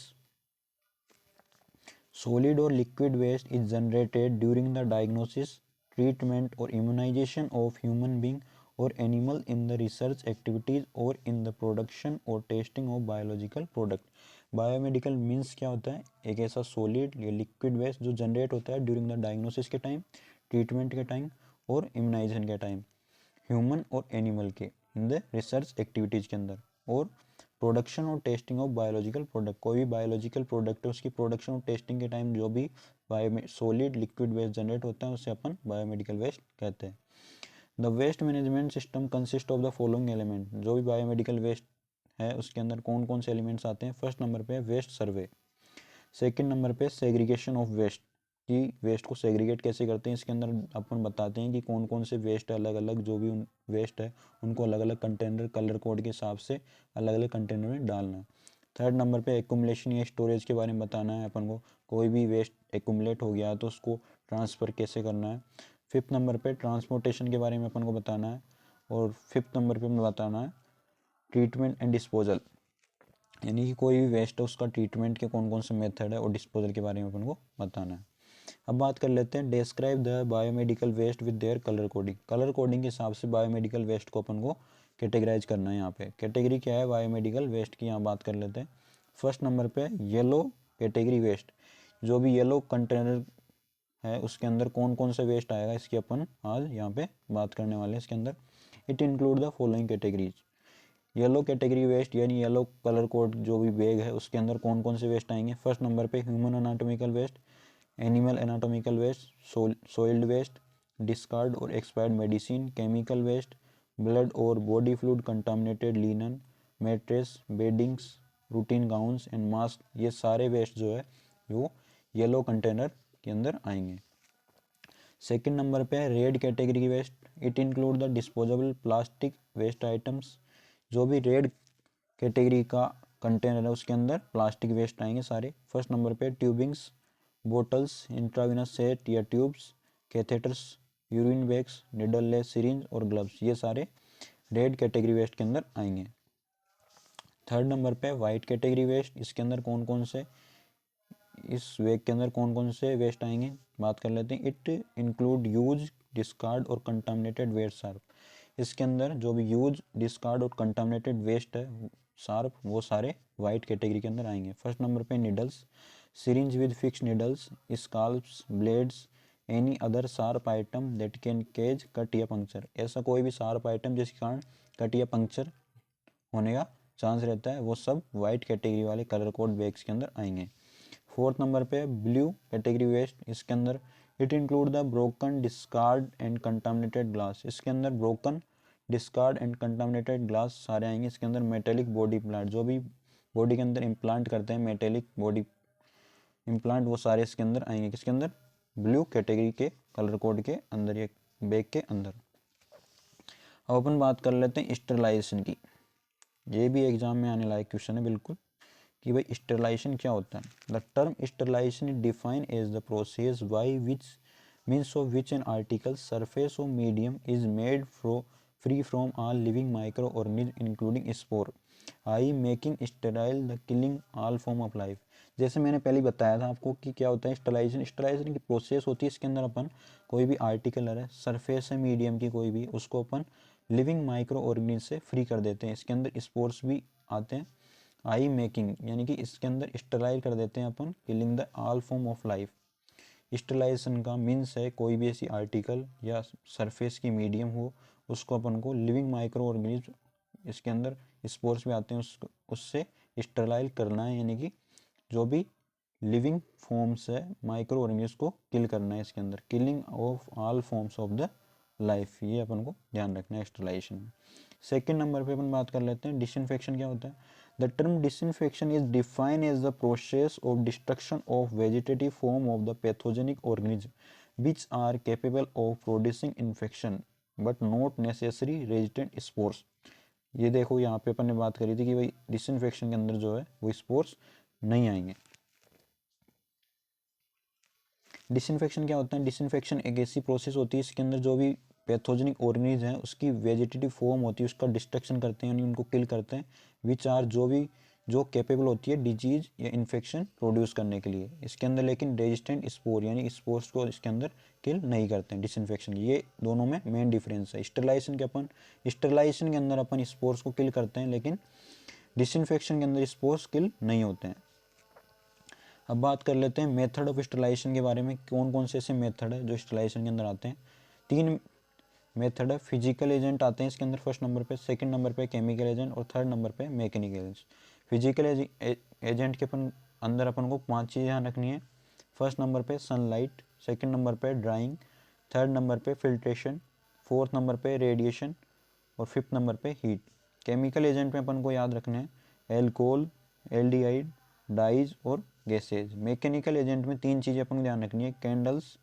solid or liquid waste is generated during the diagnosis, treatment or immunization of human being or animal in the research activities or in the production or testing of biological product। Biomedical means क्या होता है? एक ऐसा सॉलिड या लिक्विड वेस्ट जो जनरेट होता है ड्यूरिंग द डायग्नोसिस के टाइम, ट्रीटमेंट के टाइम और इम्यूनाइजेशन के टाइम, ह्यूमन और एनिमल के इन द रिसर्च एक्टिविटीज़ के अंदर, और प्रोडक्शन और टेस्टिंग ऑफ बायोलॉजिकल प्रोडक्ट, कोई भी बायोलॉजिकल प्रोडक्ट है उसकी प्रोडक्शन और टेस्टिंग के टाइम जो भी bio solid liquid waste generate होता है उसे अपन बायोमेडिकल वेस्ट कहते हैं। The waste management system consist of the following element, जो भी बायोमेडिकल वेस्ट है उसके अंदर कौन कौन से एलिमेंट्स आते हैं? फर्स्ट नंबर पे वेस्ट सर्वे, सेकंड नंबर पे सेग्रीगेशन ऑफ वेस्ट, कि वेस्ट को सेग्रीगेट कैसे करते हैं, इसके अंदर अपन बताते हैं कि कौन कौन से वेस्ट है अलग अलग, जो भी वेस्ट है उनको अलग अलग कंटेनर कलर कोड के हिसाब से अलग अलग कंटेनर में डालना है। थर्ड नंबर पे एक्यूमुलेशन या स्टोरेज के बारे में बताना है अपन को, कोई भी वेस्ट एक्यूमुलेट हो गया है तो उसको ट्रांसफ़र कैसे करना है। फिफ्थ नंबर पे ट्रांसपोर्टेशन के बारे में अपन को बताना है, और फिफ्थ नंबर पे बताना है ट्रीटमेंट एंड डिस्पोजल, यानी कि कोई भी वेस्ट है उसका ट्रीटमेंट के कौन कौन से मेथड है और डिस्पोजल के बारे में अपन को बताना है। अब बात कर लेते हैं describe the biomedical waste with their colour coding. Colour coding के हिसाब से बायोमेडिकल वेस्ट को अपन को कैटेगराइज करना है। यहाँ पे कैटेगरी क्या है बायोमेडिकल वेस्ट की, यहाँ बात कर लेते हैं। फर्स्ट नंबर पे येलो कैटेगरी वेस्ट, जो भी येलो कंटेनर है उसके अंदर कौन कौन सा वेस्ट आएगा इसकी अपन आज यहाँ पे बात करने वाले हैं। इसके अंदर it include the following categories. Yellow category waste यानी येलो कलर कोड जो भी बैग है उसके अंदर कौन कौन से वेस्ट आएंगे? फर्स्ट नंबर पे human anatomical waste, animal anatomical waste, soiled waste, discard और expired medicine, chemical waste, blood और body fluid contaminated linen, mattress, beddings, routine gowns and mask, ये सारे वेस्ट जो है वो येलो कंटेनर के अंदर आएंगे। सेकेंड नंबर पे है red category waste, it include the disposable plastic waste items, जो भी रेड कैटेगरी का कंटेनर है उसके अंदर प्लास्टिक वेस्ट आएंगे सारे। फर्स्ट नंबर पे ट्यूबिंग्स, बोटल्स, इंट्राविनस सेट या tubes, catheters, urine bags, needle less syringe और ग्लव्स, ये सारे रेड कैटेगरी वेस्ट के अंदर आएंगे। थर्ड नंबर पे वाइट कैटेगरी वेस्ट, इसके अंदर कौन कौन से इस वेग के अंदर कौन कौन से वेस्ट आएंगे बात कर लेते हैं। इट इंक्लूड यूज, डिस्कार्ड और कंटामिनेटेड वेस्ट सार्प, इसके अंदर जो भी यूज, डिस्कार्ड और कंटामिनेटेड वेस्ट है सार्प वो सारे वाइट कैटेगरी के अंदर आएंगे। फर्स्ट नंबर पे needles, syringe with fix needles, scalpels, blades, any other sharp item that can cause cut या पंक्चर, ऐसा कोई भी शार्प आइटम जिसके कारण कट या पंक्चर होने का चांस रहता है वो सब वाइट कैटेगरी वाले कलर कोड बैग्स के अंदर आएंगे। फोर्थ नंबर पे ब्लू कैटेगरी वेस्ट, इसके अंदर it include the broken, discard and contaminated glass, इसके अंदर broken, discard and contaminated glass सारे आएंगे। इसके अंदर मेटेलिक बॉडी इम्प्लांट, जो भी बॉडी के अंदर इम्प्लांट करते हैं मेटेलिक बॉडी इम्प्लांट वो सारे इसके अंदर आएंगे। किसके अंदर? ब्लू कैटेगरी के कलर कोड के अंदर, ये बैग के अंदर। अब अपन बात कर लेते हैं स्टरलाइजेशन की। ये भी एग्जाम में आने लायक क्वेश्चन है बिल्कुल, कि भाई स्टरलाइजेशन क्या होता है। The term sterilisation is defined as the process by which means of which an article surface और medium is made free from all living micro organism including spore I making sterile the killing all form of life. जैसे मैंने पहले बताया था आपको कि क्या होता है स्टरलाइजेशन। स्टरलाइजेशन की प्रोसेस होती है, इसके अंदर अपन कोई भी आर्टिकल है, सरफेस है मीडियम की कोई भी, उसको अपन लिविंग माइक्रो ऑर्गेनिज्म से फ्री कर देते हैं। इसके अंदर स्पोर्स भी आते हैं। आई मेकिंग यानी कि इसके अंदर स्टरलाइज कर देते हैं अपन, killing the all form of life. Sterilisation का मीन्स है कोई भी ऐसी आर्टिकल या सरफेस की मीडियम हो, उसको अपन को लिविंग माइक्रो ऑर्गेनिज्म, इसके अंदर स्पोर्स भी आते हैं, उससे स्टरलाइज करना है, यानी कि जो भी लिविंग फॉर्म्स है माइक्रो ऑर्गेनिज्म को किल करना है इसके अंदर। Killing of all forms of the life, ये अपन को ध्यान रखना है स्टरलाइजेशन में। सेकेंड नंबर पे अपन बात कर लेते हैं डिसइंफेक्शन क्या होता है। The term disinfection is defined as the process of destruction of vegetative form of the pathogenic organism which are capable of producing infection but not necessary resistant spores. ये देखो यहाँ पे अपन ने बात करी थी कि भाई डिसइंफेक्शन के अंदर जो है वो स्पोर्स नहीं आएंगे। डिसइंफेक्शन क्या होता है। डिसइंफेक्शन एक ऐसी प्रोसेस होती है इसके अंदर जो भी पैथोजेनिक ऑर्गेनिज्म है उसकी वेजिटेटिव फॉर्म होती है, उसका डिस्ट्रक्शन करते हैं, यानी उनको किल करते हैं। विच आर जो कैपेबल होती है डिजीज या इन्फेक्शन प्रोड्यूस करने के लिए इसके अंदर, लेकिन रेजिस्टेंट स्पोर यानी स्पोर्स को इसके अंदर किल नहीं करते हैं डिसइंफेक्शन। ये दोनों में मेन डिफरेंस है। स्टरलाइजेशन के अंदर अपन स्पोर्स को किल करते हैं, लेकिन डिसइंफेक्शन के अंदर स्पोर्स किल नहीं होते हैं। अब बात कर लेते हैं मेथड ऑफ स्टरलाइजेशन के बारे में। कौन कौन से ऐसे मेथड है जो स्टरलाइजेशन के अंदर आते हैं। 3 मेथड है। फिजिकल एजेंट आते हैं इसके अंदर फर्स्ट नंबर पे, सेकंड नंबर पे केमिकल एजेंट और थर्ड नंबर पे मैकेनिकल एजेंट। फिजिकल एजेंट के अंदर अपन को 5 चीज़ें ध्यान रखनी है। फर्स्ट नंबर पे सनलाइट, सेकंड नंबर पे ड्राइंग, थर्ड नंबर पे फिल्ट्रेशन, फोर्थ नंबर पे रेडिएशन और फिफ्थ नंबर पे हीट। केमिकल एजेंट में अपन को याद रखना है एल्कोहल, एल्डिहाइड, डाइज और गैसेज। मैकेनिकल एजेंट में 3 चीज़ें अपन को ध्यान रखनी है कैंडल्स,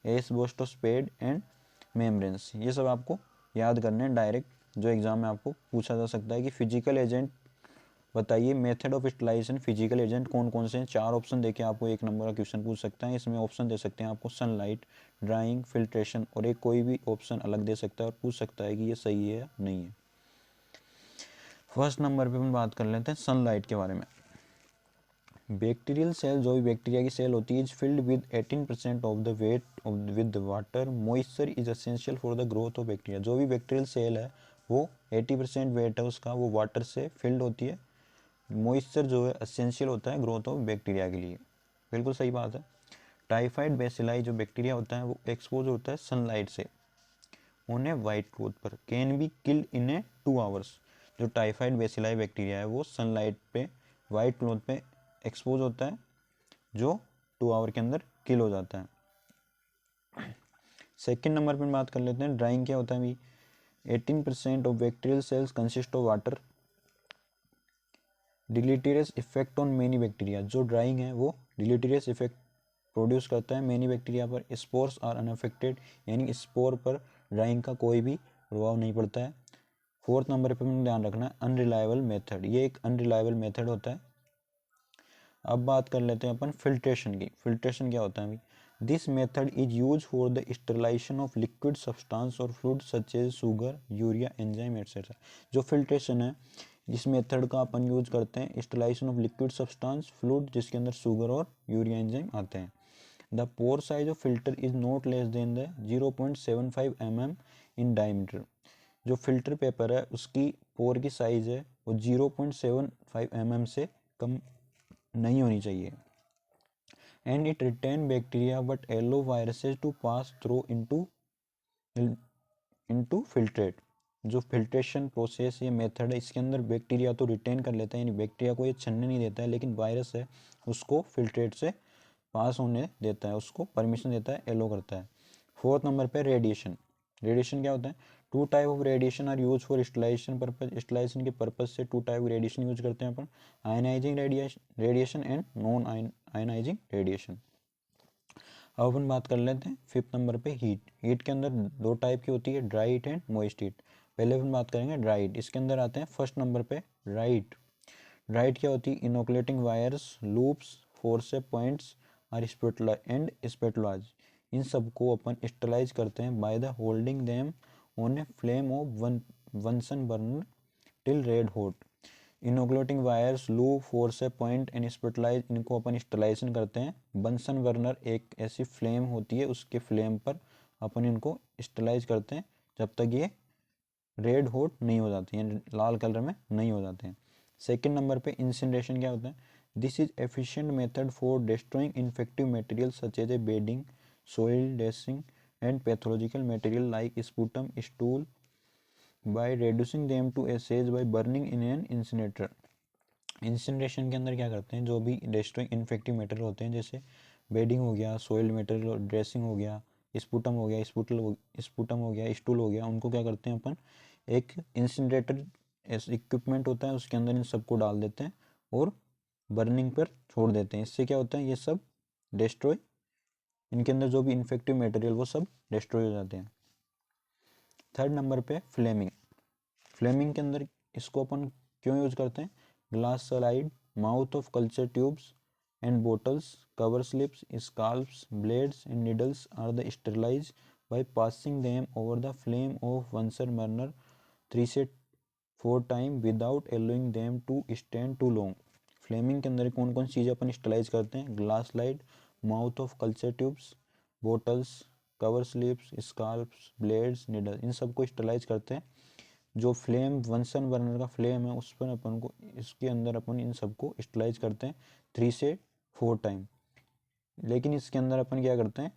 एस्बेस्टोस एंड मेम्ब्रेन्स। ये सब आपको याद करने हैं डायरेक्ट, जो एग्जाम में आपको पूछा जा सकता है कि फिजिकल एजेंट बताइए method of sterilisation. Physical agent कौन कौन से हैं। 4 ऑप्शन देके आपको 1 नंबर का क्वेश्चन पूछ सकता है। इसमें ऑप्शन दे सकते हैं आपको सनलाइट, ड्राइंग, फिल्ट्रेशन और एक कोई भी ऑप्शन अलग दे सकता है और पूछ सकता है कि ये सही है या नहीं है। फर्स्ट नंबर पे हम बात कर लेते हैं सनलाइट के बारे में। बैक्टीरियल सेल, जो भी बैक्टीरिया की सेल होती है, is filled with 18% of the weight with water. Moisture is essential for the growth of bacteria. जो भी बैक्टीरियल सेल है वो 80% वेट है उसका, वो वाटर से फिल्ड होती है। मॉइस्चर जो है एसेंशियल होता है ग्रोथ ऑफ बैक्टीरिया के लिए। बिल्कुल सही बात है। टाइफाइड बेसिलाई जो बैक्टीरिया होता है वो एक्सपोज होता है सनलाइट से ऑन ए वाइट क्लोथ पर, can be killed in A 2 hours. जो टाइफाइड बेसिलाई बैक्टीरिया है वो सनलाइट पे वाइट क्लोथ पे एक्सपोज होता है, जो 2 आवर के अंदर किल हो जाता है। सेकेंड नंबर पर बात कर लेते हैं ड्राइंग क्या होता है अभी। 18% of bacterial cells consist of water. Deleterious effect on many bacteria. जो ड्राइंग है वो डिलीटेरियस इफेक्ट प्रोड्यूस करता है मेनी बैक्टीरिया पर। स्पोर्स आर अनअफेक्टेड, यानी स्पोर पर ड्राइंग का कोई भी प्रभाव नहीं पड़ता है। फोर्थ नंबर पर ध्यान रखना है अनरिलायबल मेथड। ये एक अनरिलायबल मेथड होता है। अब बात कर लेते हैं अपन फिल्ट्रेशन की। फिल्ट्रेशन क्या होता है अभी। This method is use for the sterilisation of liquid substance और fluid such as sugar, urea, enzyme etcetera. जो फिल्ट्रेशन है इस मेथड का अपन यूज करते हैं sterilisation of liquid substance, fluid जिसके अंदर शुगर और यूरिया एंजाइम आते हैं। The pore size of filter is not less than the 0.75 mm in diameter. जो फिल्टर पेपर है उसकी पोर की साइज है वो 0.75 mm से कम नहीं होनी चाहिए। And it retain bacteria but allow viruses to pass through into filtrate. जो फिल्ट्रेशन प्रोसेस ये मेथड है इसके अंदर बैक्टीरिया तो रिटेन कर लेता है, यानी बैक्टीरिया को ये छनने नहीं देता है, लेकिन वायरस है उसको फिल्ट्रेट से पास होने देता है, उसको परमिशन देता है, एलो करता है। फोर्थ नंबर पे रेडिएशन। रेडिएशन क्या होता है। 2 type of radiation are use for sterilisation purpose. Sterilisation के पर्पज से 2 टाइप रेडिएशन यूज करते हैं अपन, ionising radiation and non ionising radiation. अब अपन बात कर लेते हैं फिफ्थ नंबर पे हीट। हीट के अंदर दो टाइप की होती है, dry heat and moist heat. पहले अपन बात करेंगे ड्राई हीट। इसके अंदर आते हैं फर्स्ट नंबर पे ड्राई हीट। ड्राई हीट क्या होती है? Inoculating wires, loops, forcep points और एंड स्पेटुलाज, इन सबको अपन स्टेलाइज करते हैं by the holding them on a flame of Bunsen burner till red hot. Inoculating wires, loop, forcep point and spatulas, इनको अपन स्टेलाइजेशन करते हैं। बंसन बर्नर एक ऐसी फ्लेम होती है, उसके फ्लेम पर अपन इनको स्टेलाइज करते हैं जब तक ये रेड हॉट नहीं हो जाते हैं, लाल कलर में नहीं हो जाते हैं। सेकेंड नंबर पे इंसिनरेशन क्या होता है? This is efficient method for destroying infective material such as a bedding, soil dressing and pathological material like sputum, stool by reducing them to ashes by burning in an incinerator। Incineration के अंदर क्या करते हैं? जो भी डिस्ट्रॉइंग इन्फेक्टिव मटेरियल होते हैं, जैसे बेडिंग हो गया, सोइल मटेरियल, ड्रेसिंग हो गया, स्पूटम हो गया, स्टूल हो गया, उनको क्या करते हैं अपन? एक इंसिनरेटर इक्विपमेंट होता है, उसके अंदर इन सबको डाल देते हैं और बर्निंग पर छोड़ देते हैं। इससे क्या होता है? ये सब डिस्ट्रॉय, इनके अंदर जो भी इन्फेक्टिव मटेरियल वो सब डिस्ट्रॉय हो जाते हैं। थर्ड नंबर पे फ्लेमिंग। फ्लेमिंग के अंदर इसको अपन क्यों यूज करते हैं? Glass slide, mouth of culture tubes and bottles, cover slips, scalpels, blades and needles are the sterilise by passing them over the flame of Bunsen burner 3 से 4 time without allowing them to stand too long. Flaming के अंदर कौन कौन सी चीज़ें अपन स्टेलाइज करते हैं? Glass slide, mouth of culture tubes, bottles, cover slips, scalpels, blades, needle, इन सबको स्टेलाइज करते हैं। जो फ्लेम वंसन बर्नर का फ्लेम है उस पर अपन को, इसके अंदर अपन इन सबको स्टेलाइज करते हैं 3 से 4 टाइम। लेकिन इसके अंदर अपन क्या करते हैं?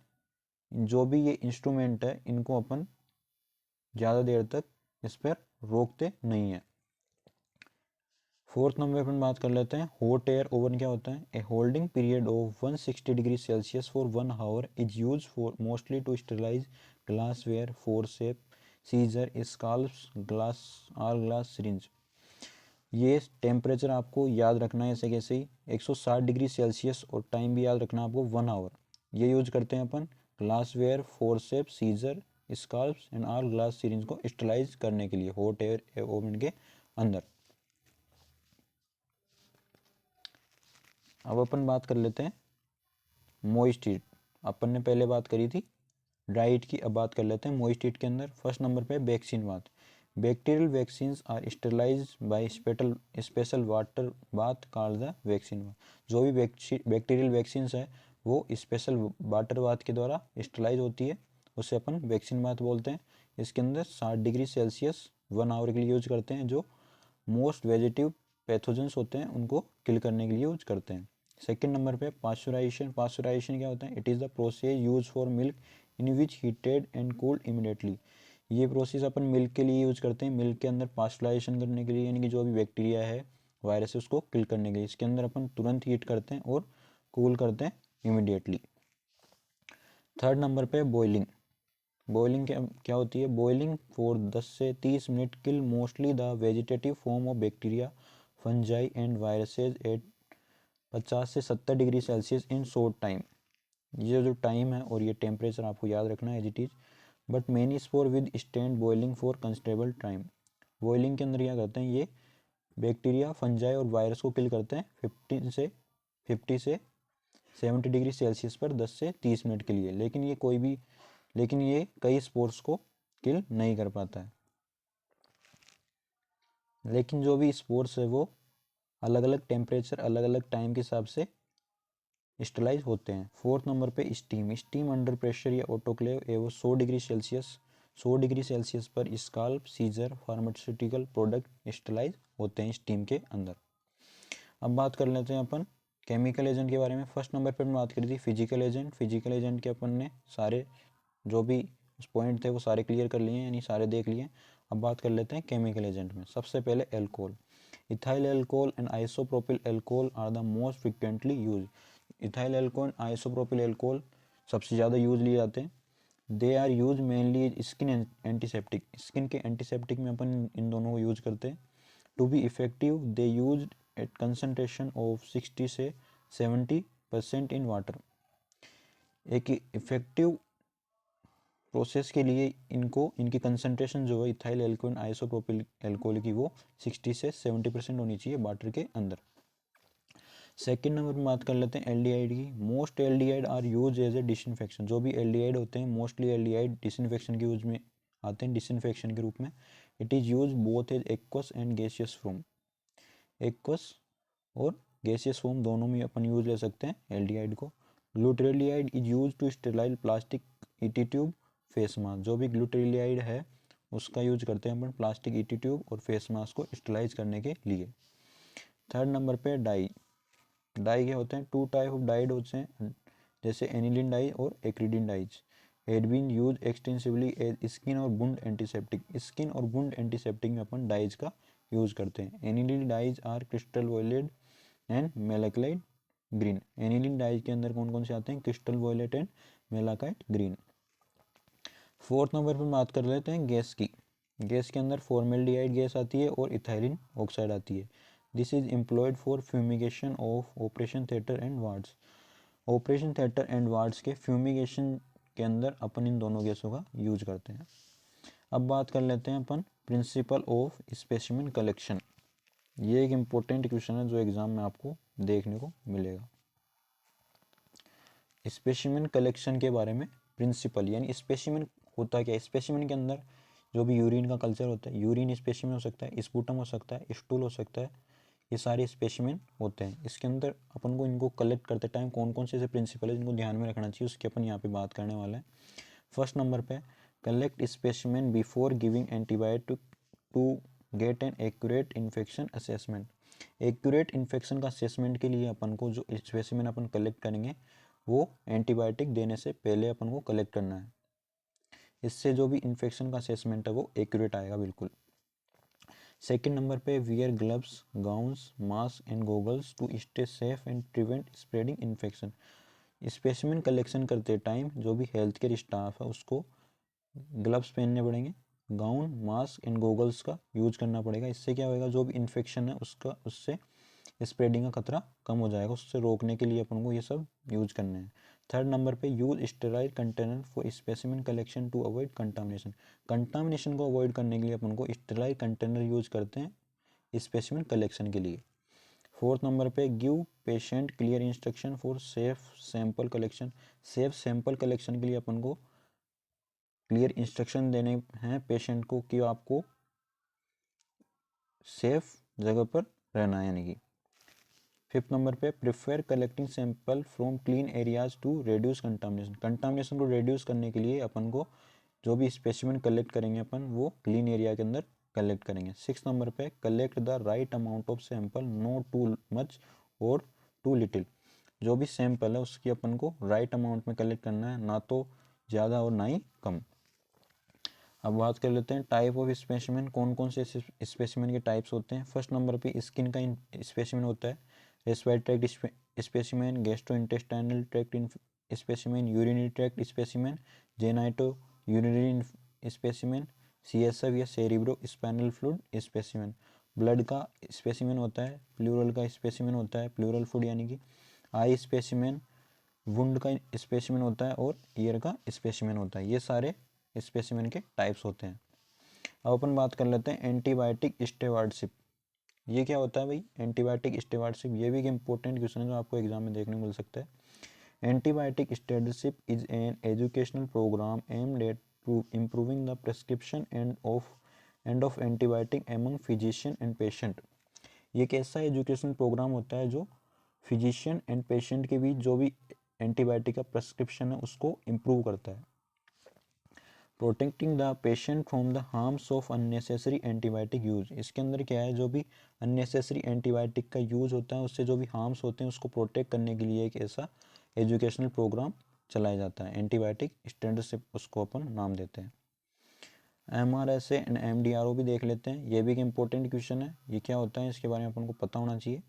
जो भी ये इंस्ट्रूमेंट है इनको अपन ज़्यादा देर तक इस पर रोकते नहीं है। फोर्थ नंबर अपन बात कर लेते हैं हॉट एयर ओवन क्या होता है? A holding period of 160 degree Celsius for 1 hour is use for mostly to sterilise glassware, forcep, scissor, scalpels, glass or glass syringe. ये टेम्परेचर आपको याद रखना है ऐसे कैसे ही 160 डिग्री सेल्सियस, और टाइम भी याद रखना आपको 1 आवर। ये यूज करते हैं अपन glassware, forcep, scissor, scalpels and or glass syringe को स्टेरिलाइज करने के लिए हॉट एयर ओवन के अंदर। अब अपन बात कर लेते हैं मॉइस्ट हीट। अपन ने पहले बात करी थी ड्राई हीट की, अब बात कर लेते हैं मॉइस्ट हीट के अंदर। फर्स्ट नंबर पे vaccine bath. Bacterial vaccine are sterilise by special water bath called the vaccine bath. जो भी बैक्टीरियल वैक्सीन है वो स्पेशल वाटर बाथ के द्वारा स्टेरिलाइज होती है, उसे अपन वैक्सीन बाथ बोलते हैं। इसके अंदर 60 डिग्री सेल्सियस 1 आवर के लिए यूज करते हैं। जो मोस्ट वेजिटिव पैथोजेंस होते हैं उनको किल करने के लिए यूज करते हैं। सेकेंड नंबर पे पास्चुराइजेशन। पास्चुराइजेशन क्या होता है? It is the process use for milk in which heated and cooled immediately. ये प्रोसेस अपन मिल्क के लिए यूज करते हैं, मिल्क के अंदर पास्चुराइजेशन करने के लिए, यानी कि जो भी बैक्टीरिया है, वायरस है, उसको किल करने के लिए। इसके अंदर अपन तुरंत हीट करते हैं और कूल करते हैं इमीडिएटली। थर्ड नंबर पे बॉइलिंग। बॉइलिंग क्या होती है? बॉइलिंग फॉर 10 से 30 minute kill mostly the vegetative form of bacteria, fungi and viruses at 50 से 70 degree Celsius in short time. ये जो टाइम है और ये टेम्परेचर आपको याद रखना है as it is. But many spore withstand boiling for considerable time. Boiling के अंदर क्या करते हैं? ये बैक्टीरिया, फंजाई और वायरस को किल करते हैं 50 से 70 डिग्री सेल्सियस पर 10 से 30 मिनट के लिए। लेकिन ये कई स्पोर्स को किल नहीं कर पाता है। लेकिन जो भी स्पोर्स है वो अलग अलग टेम्परेचर, अलग अलग टाइम के हिसाब से स्टेलाइज होते हैं। फोर्थ नंबर पे स्टीम। स्टीम अंडर प्रेशर या ऑटोक्लेव एवं 100 डिग्री सेल्सियस पर scalpel, scissor, pharmaceutical product sterilise होते हैं स्टीम के अंदर। अब बात कर लेते हैं अपन केमिकल एजेंट के बारे में। फर्स्ट नंबर पर बात करी थी फिजिकल एजेंट। फिजिकल एजेंट के अपन ने सारे जो भी पॉइंट थे वो सारे क्लियर कर लिए, यानी सारे देख लिए। अब बात कर लेते हैं केमिकल एजेंट में। सबसे पहले alcohol. Ethyl alcohol and isopropyl alcohol are the most frequently use. Ethyl alcohol, isopropyl alcohol सबसे ज़्यादा यूज लिए जाते हैं। They are use mainly skin antiseptic. Skin के एंटीसेप्टिक में अपन इन दोनों को यूज करते हैं। To be effective they use at concentration of 60 से 70% इन वाटर। एक इफेक्टिव प्रोसेस के लिए इनकी कंसंट्रेशन जो है इथाइल एल्कोहल आइसोप्रोपिल एल्कोहल की वो 60 से 70% होनी चाहिए वाटर के अंदर। सेकंड नंबर पे बात कर लेते हैं एल्डिहाइड की। Most aldehyde are use as a disinfection. जो भी एल्डिहाइड होते हैं मोस्टली एल्डिहाइड डिसइंफेक्शन के यूज में आते हैं, डिसइंफेक्शन के रूप में। It is use both as aqueous and gaseous form. Aqueous और गैसियस फॉर्म दोनों में अपन यूज ले सकते हैं एल्डिहाइड को। Glutaraldehyde is use to sterile plastic ET tube face mask. जो भी ग्लूटेरिलाइड है उसका यूज करते हैं अपन प्लास्टिक ईटी ट्यूब और फेस मास्क को स्टेलाइज करने के लिए। थर्ड नंबर पे डाई। डाई क्या होते हैं? टू टाइप ऑफ डाइड होते हैं, जैसे एनिलीन डाई और acridine dyes. Had been use extensively as skin और वुंड एंटीसेप्टिक। स्किन और वुंड एंटीसेप्टिक में अपन डाइज का यूज करते हैं। Aniline dyes are crystal violet and malachite green. Aniline dyes के अंदर कौन कौन से आते हैं? Crystal violet and malachite green. Fourth number पर बात कर लेते हैं गैस की। गैस के अंदर फॉर्मेल्डिहाइड गैस आती है और इथाइलिन ऑक्साइड आती है। This is employed for fumigation of operation theatre and wards. Operation theatre and wards के फ्यूमिगेशन के अंदर अपन इन दोनों गैसों का यूज करते हैं। अब बात कर लेते हैं अपन प्रिंसिपल ऑफ स्पेसिमेन कलेक्शन। ये एक इम्पोर्टेंट क्वेश्चन है जो एग्जाम में आपको देखने को मिलेगा। स्पेसिमेन कलेक्शन के बारे में प्रिंसिपल, यानी स्पेसिमेन होता क्या है। स्पेसिमेन के अंदर जो भी यूरिन का कल्चर होता है, यूरिन स्पेसिमेन हो सकता है, स्पूटम हो सकता है, स्टूल हो सकता है, ये सारे स्पेसिमेन होते हैं। इसके अंदर अपन को इनको कलेक्ट करते टाइम कौन कौन से ऐसे प्रिंसिपल है जिनको ध्यान में रखना चाहिए, उसकी अपन यहाँ पे बात करने वाले हैं। फर्स्ट नंबर पे collect specimen before giving antibiotic to get an accurate infection assessment. Accurate infection का असेसमेंट के लिए अपन को जो स्पेसिमेन अपन कलेक्ट करेंगे वो एंटीबायोटिक देने से पहले अपन को कलेक्ट करना है। इससे जो भी इन्फेक्शन का असेसमेंट है वो एक्यूरेट आएगा बिल्कुल। सेकेंड नंबर पे wear gloves, gowns, mask and goggles to stay safe and prevent spreading infection. Specimen collection करते टाइम जो भी हेल्थ केयर स्टाफ है उसको ग्लव्स पहनने पड़ेंगे, गाउन, मास्क एंड गॉगल्स का यूज करना पड़ेगा। इससे क्या होएगा, जो भी इन्फेक्शन है उससे स्प्रेडिंग का खतरा कम हो जाएगा। उससे रोकने के लिए अपन को ये सब यूज करने हैं। थर्ड नंबर पे use sterile container for specimen collection to avoid contamination. Contamination को अवॉइड करने के लिए अपन को स्टेराइल कंटेनर यूज करते हैं स्पेसिमेन कलेक्शन के लिए। फोर्थ नंबर पे give patient clear instruction for safe sample collection. Safe sample collection के लिए अपन को क्लियर इंस्ट्रक्शन देने हैं पेशेंट को कि आपको सेफ जगह पर रहना है। यानी कि फिफ्थ नंबर पे prefer collecting sample from clean areas to reduce contamination. Contamination को रिड्यूस करने के लिए अपन को जो भी स्पेसिमेन कलेक्ट करेंगे अपन वो क्लीन एरिया के अंदर कलेक्ट करेंगे। सिक्स नंबर पे collect the right amount of sample, not too much और टू लिटिल। जो भी सैंपल है उसकी अपन को राइट अमाउंट में कलेक्ट करना है, ना तो ज़्यादा और ना ही कम। अब बात कर लेते हैं टाइप ऑफ स्पेसिमेन। कौन कौन से स्पेसिमेन के टाइप्स होते हैं। फर्स्ट नंबर पे स्किन का स्पेसिमेन होता है, respiratory tract specimen, gastrointestinal tract specimen, urinary tract specimen, genitourinary specimen, CSF या cerebrospinal fluid specimen. Blood का स्पेसिमेन होता है, प्लूरल का स्पेसिमेन होता है, प्लूरल फूड यानी कि आई स्पेसिमेन, वुंड का स्पेसिमेन होता है और ईयर का स्पेसिमेन होता है। ये सारे स्पेसिमेन के टाइप्स होते हैं। अब अपन बात कर लेते हैं एंटीबायोटिक स्टेवार्डशिप। ये क्या होता है भाई एंटीबायोटिक स्टेवार्डशिप? ये भी एक इंपॉर्टेंट क्वेश्चन है जो आपको एग्जाम में देखने को मिल सकता है। Antibiotic stewardship is an educational programme aimed at improving the prescription and of antibiotic among physician and patient. ये एक ऐसा एजुकेशनल प्रोग्राम होता है जो फिजिशियन एंड पेशेंट के बीच जो भी एंटीबायोटिक का प्रेस्क्रिप्शन है उसको इम्प्रूव करता है। Protecting the patient from the harms of unnecessary antibiotic use. इसके अंदर क्या है, जो भी अननेसेसरी एंटीबायोटिक का यूज होता है उससे जो भी हार्म्स होते हैं उसको प्रोटेक्ट करने के लिए एक ऐसा एजुकेशनल प्रोग्राम चलाया जाता है। एंटीबायोटिक स्टैंडर्डशिप उसको अपन नाम देते हैं। MRSA एंड MDRO भी देख लेते हैं। ये भी एक इंपॉर्टेंट क्वेश्चन है। ये क्या होता है इसके बारे में अपन को पता होना चाहिए।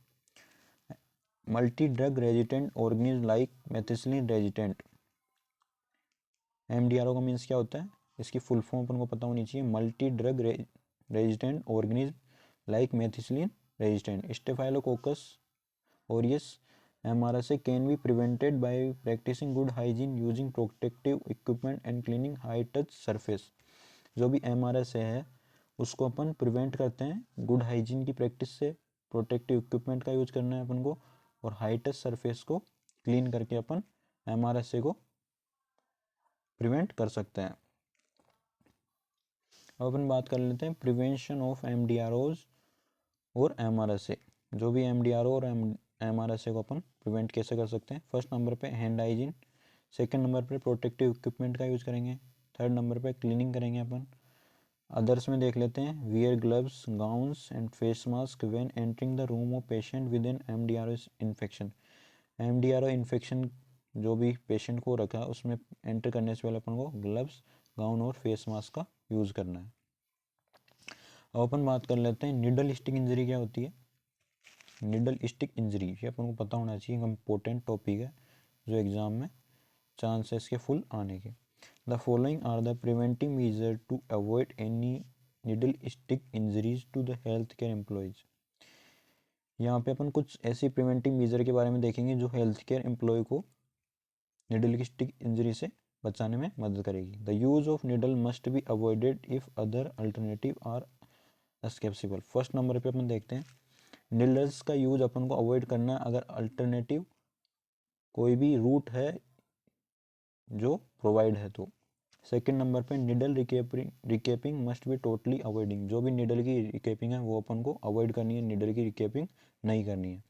Multi drug resistant organism like methicillin resistant. MDRO का मीन्स क्या होता है, इसकी फुल फॉर्म अपन को पता होनी चाहिए। Multi drug resistant organism like methicillin resistant. Staphylococcus aureus MRSA can be prevented by practicing good hygiene, using protective equipment and cleaning high touch surface। जो भी MRSA है उसको अपन प्रिवेंट करते हैं गुड हाइजीन की प्रैक्टिस से, प्रोटेक्टिव इक्विपमेंट का यूज करना है अपन को, और हाई टच सरफेस को क्लीन करके अपन MRSA को प्रिवेंट कर सकते हैं। अब अपन बात कर लेते हैं प्रिवेंशन ऑफ MDROs और MRSA। जो भी MDRO और MRSA को अपन प्रिवेंट कैसे कर सकते हैं। फर्स्ट नंबर पे हैंड हाइजीन, सेकंड नंबर पे प्रोटेक्टिव इक्विपमेंट का यूज करेंगे, थर्ड नंबर पे क्लीनिंग करेंगे अपन। अदर्स में देख लेते हैं wear gloves, gowns and face mask when entering the room of patient with an MDRO infection. MDRO infection जो भी पेशेंट को रखा है उसमें एंटर करने से पहले अपन को ग्लव्स, गाउन और फेस मास्क का यूज़ करना है। अब अपन बात कर लेते हैं निडल स्टिक इंजरी क्या होती है। निडल स्टिक इंजरी ये अपन को पता होना चाहिए, इम्पोर्टेंट टॉपिक है जो एग्जाम में चांसेस के फुल आने के। The following are the preventive measure to avoid any needle stick injuries to the health care employees. यहाँ पे अपन कुछ ऐसी प्रिवेंटिव मेजर के बारे में देखेंगे जो हेल्थ केयर एम्प्लॉय को निडल स्टिक इंजरी से बचाने में मदद करेगी। The use of needle must be avoided if other alternative are accessible. First number पे अपन देखते हैं निडल्स का यूज अपन को अवॉइड करना है अगर अल्टरनेटिव कोई भी रूट है जो प्रोवाइड है तो। सेकंड नंबर पे needle recapping must be totally avoiding. जो भी निडल की रिकेपिंग है वो अपन को अवॉइड करनी है, निडल की रिकेपिंग नहीं करनी है।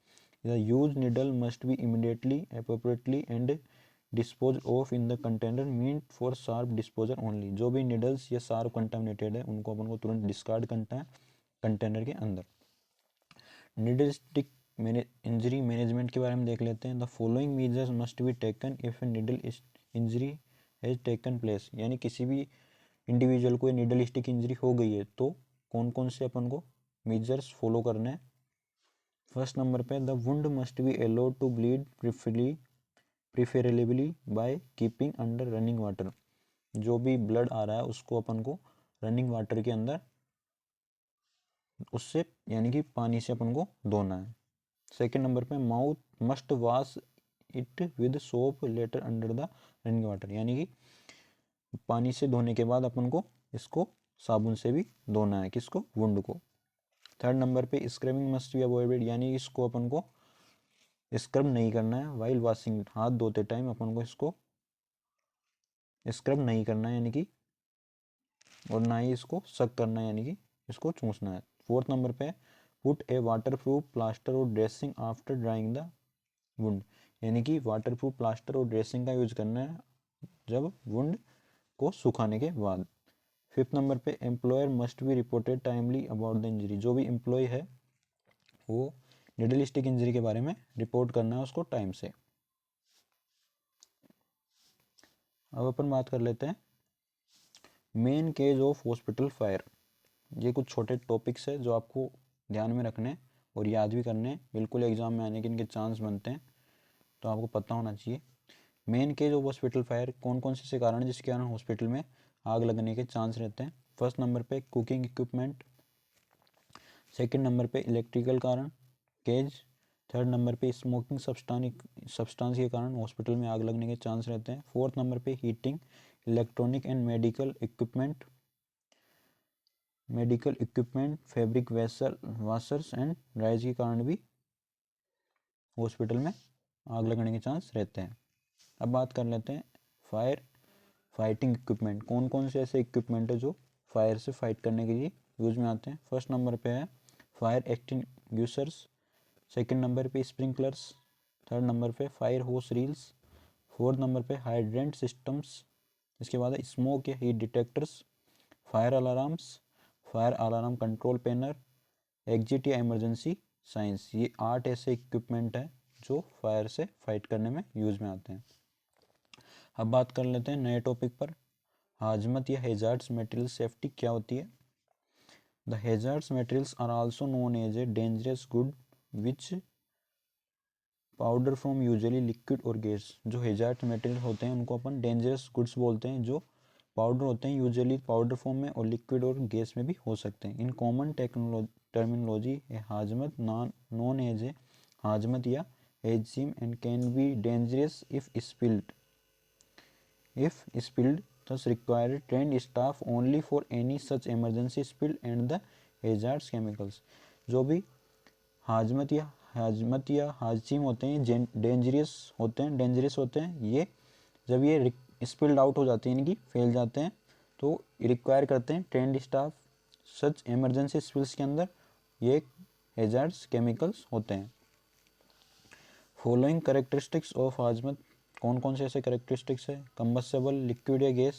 The use needle must be immediately, appropriately and dispose of in the container meant for sharp disposal only. जो भी निडल्स या शार्प कंटामिनेटेड है उनको अपन को तुरंत डिस्कार्ड करना है कंटेनर के अंदर। निडल स्टिक इंजरी मैनेजमेंट के बारे में देख लेते हैं। The following measures must be taken if A needle injury has taken place. यानी किसी भी इंडिविजुअल को निडल स्टिक इंजरी हो गई है तो कौन कौन से अपन को मेजर्स फॉलो करने हैं। फर्स्ट नंबर पे the wound must be allowed to bleed preferably by keeping under running water. जो भी ब्लड आ रहा है उसको अपन को रनिंग वाटर के अंदर उससे यानी कि पानी से अपन को धोना है। सेकेंड नंबर पे mouth must wash it with soap later under the running water. यानी कि पानी से धोने के बाद अपन को इसको साबुन से भी धोना है, किसको, वुंड को। थर्ड नंबर पे स्क्रबिंग मस्ट बी अवॉइडेड। यानी इसको अपन को स्क्रब नहीं करना है वाइल वॉशिंग। हाथ धोते टाइम अपन को इसको स्क्रब नहीं करना है यानी कि, और ना ही इसको सक करना है यानी कि इसको चूसना है। फोर्थ नंबर पे पुट ए वाटरप्रूफ प्लास्टर और dressing after drawing the wound. यानी कि वाटरप्रूफ प्लास्टर और ड्रेसिंग का यूज करना है जब वुंड को सुखाने के बाद। फिफ्थ नंबर पे employer must be reported timely about the injury. जो भी एम्प्लॉय है वो निडल स्टिक इंजरी के बारे में रिपोर्ट करना है उसको टाइम से। अब अपन बात कर लेते हैं main causes of hospital fire. ये कुछ छोटे टॉपिक्स है जो आपको ध्यान में रखने और याद भी करने, बिल्कुल एग्जाम में आने के इनके चांस बनते हैं तो आपको पता होना चाहिए। Main causes of hospital fire कौन कौन से कारण जिसके कारण हॉस्पिटल में आग लगने के चांस रहते हैं। फर्स्ट नंबर पे कुकिंग इक्विपमेंट, सेकंड नंबर पे इलेक्ट्रिकल कारण केज, थर्ड नंबर पे स्मोकिंग सब्सटेंस के कारण हॉस्पिटल में आग लगने के चांस रहते हैं। फोर्थ नंबर पे heating, electronic and medical equipment, fabric washers and ड्राइज के कारण भी हॉस्पिटल में आग लगने के चांस रहते हैं। अब बात कर लेते हैं फाइटिंग इक्विपमेंट। कौन कौन से ऐसे इक्विपमेंट है जो फायर से फाइट करने के लिए यूज में आते हैं। फर्स्ट नंबर पे है फायर एक्सटिंग्विशर्स, सेकंड नंबर पे स्प्रिंकलर्स, थर्ड नंबर पे फायर होस रील्स, फोर्थ नंबर पे हाइड्रेंट सिस्टम्स, इसके बाद स्मोक या heat detectors, fire alarm control panel, exit या इमरजेंसी साइंस। ये 8 ऐसे इक्विपमेंट हैं जो फायर से फाइट करने में यूज में आते हैं। अब बात कर लेते हैं नए टॉपिक पर, हाजमत या हेजार्ड्स मटेरियल सेफ्टी क्या होती है। The hazards materials are also known as a dangerous good which powder from usually liquid और गैस। जो हेजार्ड मटेरियल होते हैं उनको अपन डेंजरस गुड्स बोलते हैं, जो पाउडर होते हैं यूजुअली पाउडर फॉर्म में और लिक्विड और गैस में भी हो सकते हैं। In common terminology hazmat known as a hazmat या एजिम and can be dangerous if spilled thus require trained staff only for any such emergency spill and the hazardous chemicals। जो भी हाजमत या हाजिम होते हैं डेंजरस होते हैं ये जब ये स्पिल्ड आउट हो जाते हैं यानी कि फैल जाते हैं तो रिक्वायर करते हैं ट्रेंड स्टाफ। सच इमरजेंसी स्पिल्स के अंदर ये हैजार्ड्स केमिकल्स होते हैं। फॉलोइंग करेक्टरिस्टिक्स ऑफ हाजमत, कौन कौन से ऐसे करेक्टरिस्टिक्स है? कंबस्टेबल लिक्विड या गैस,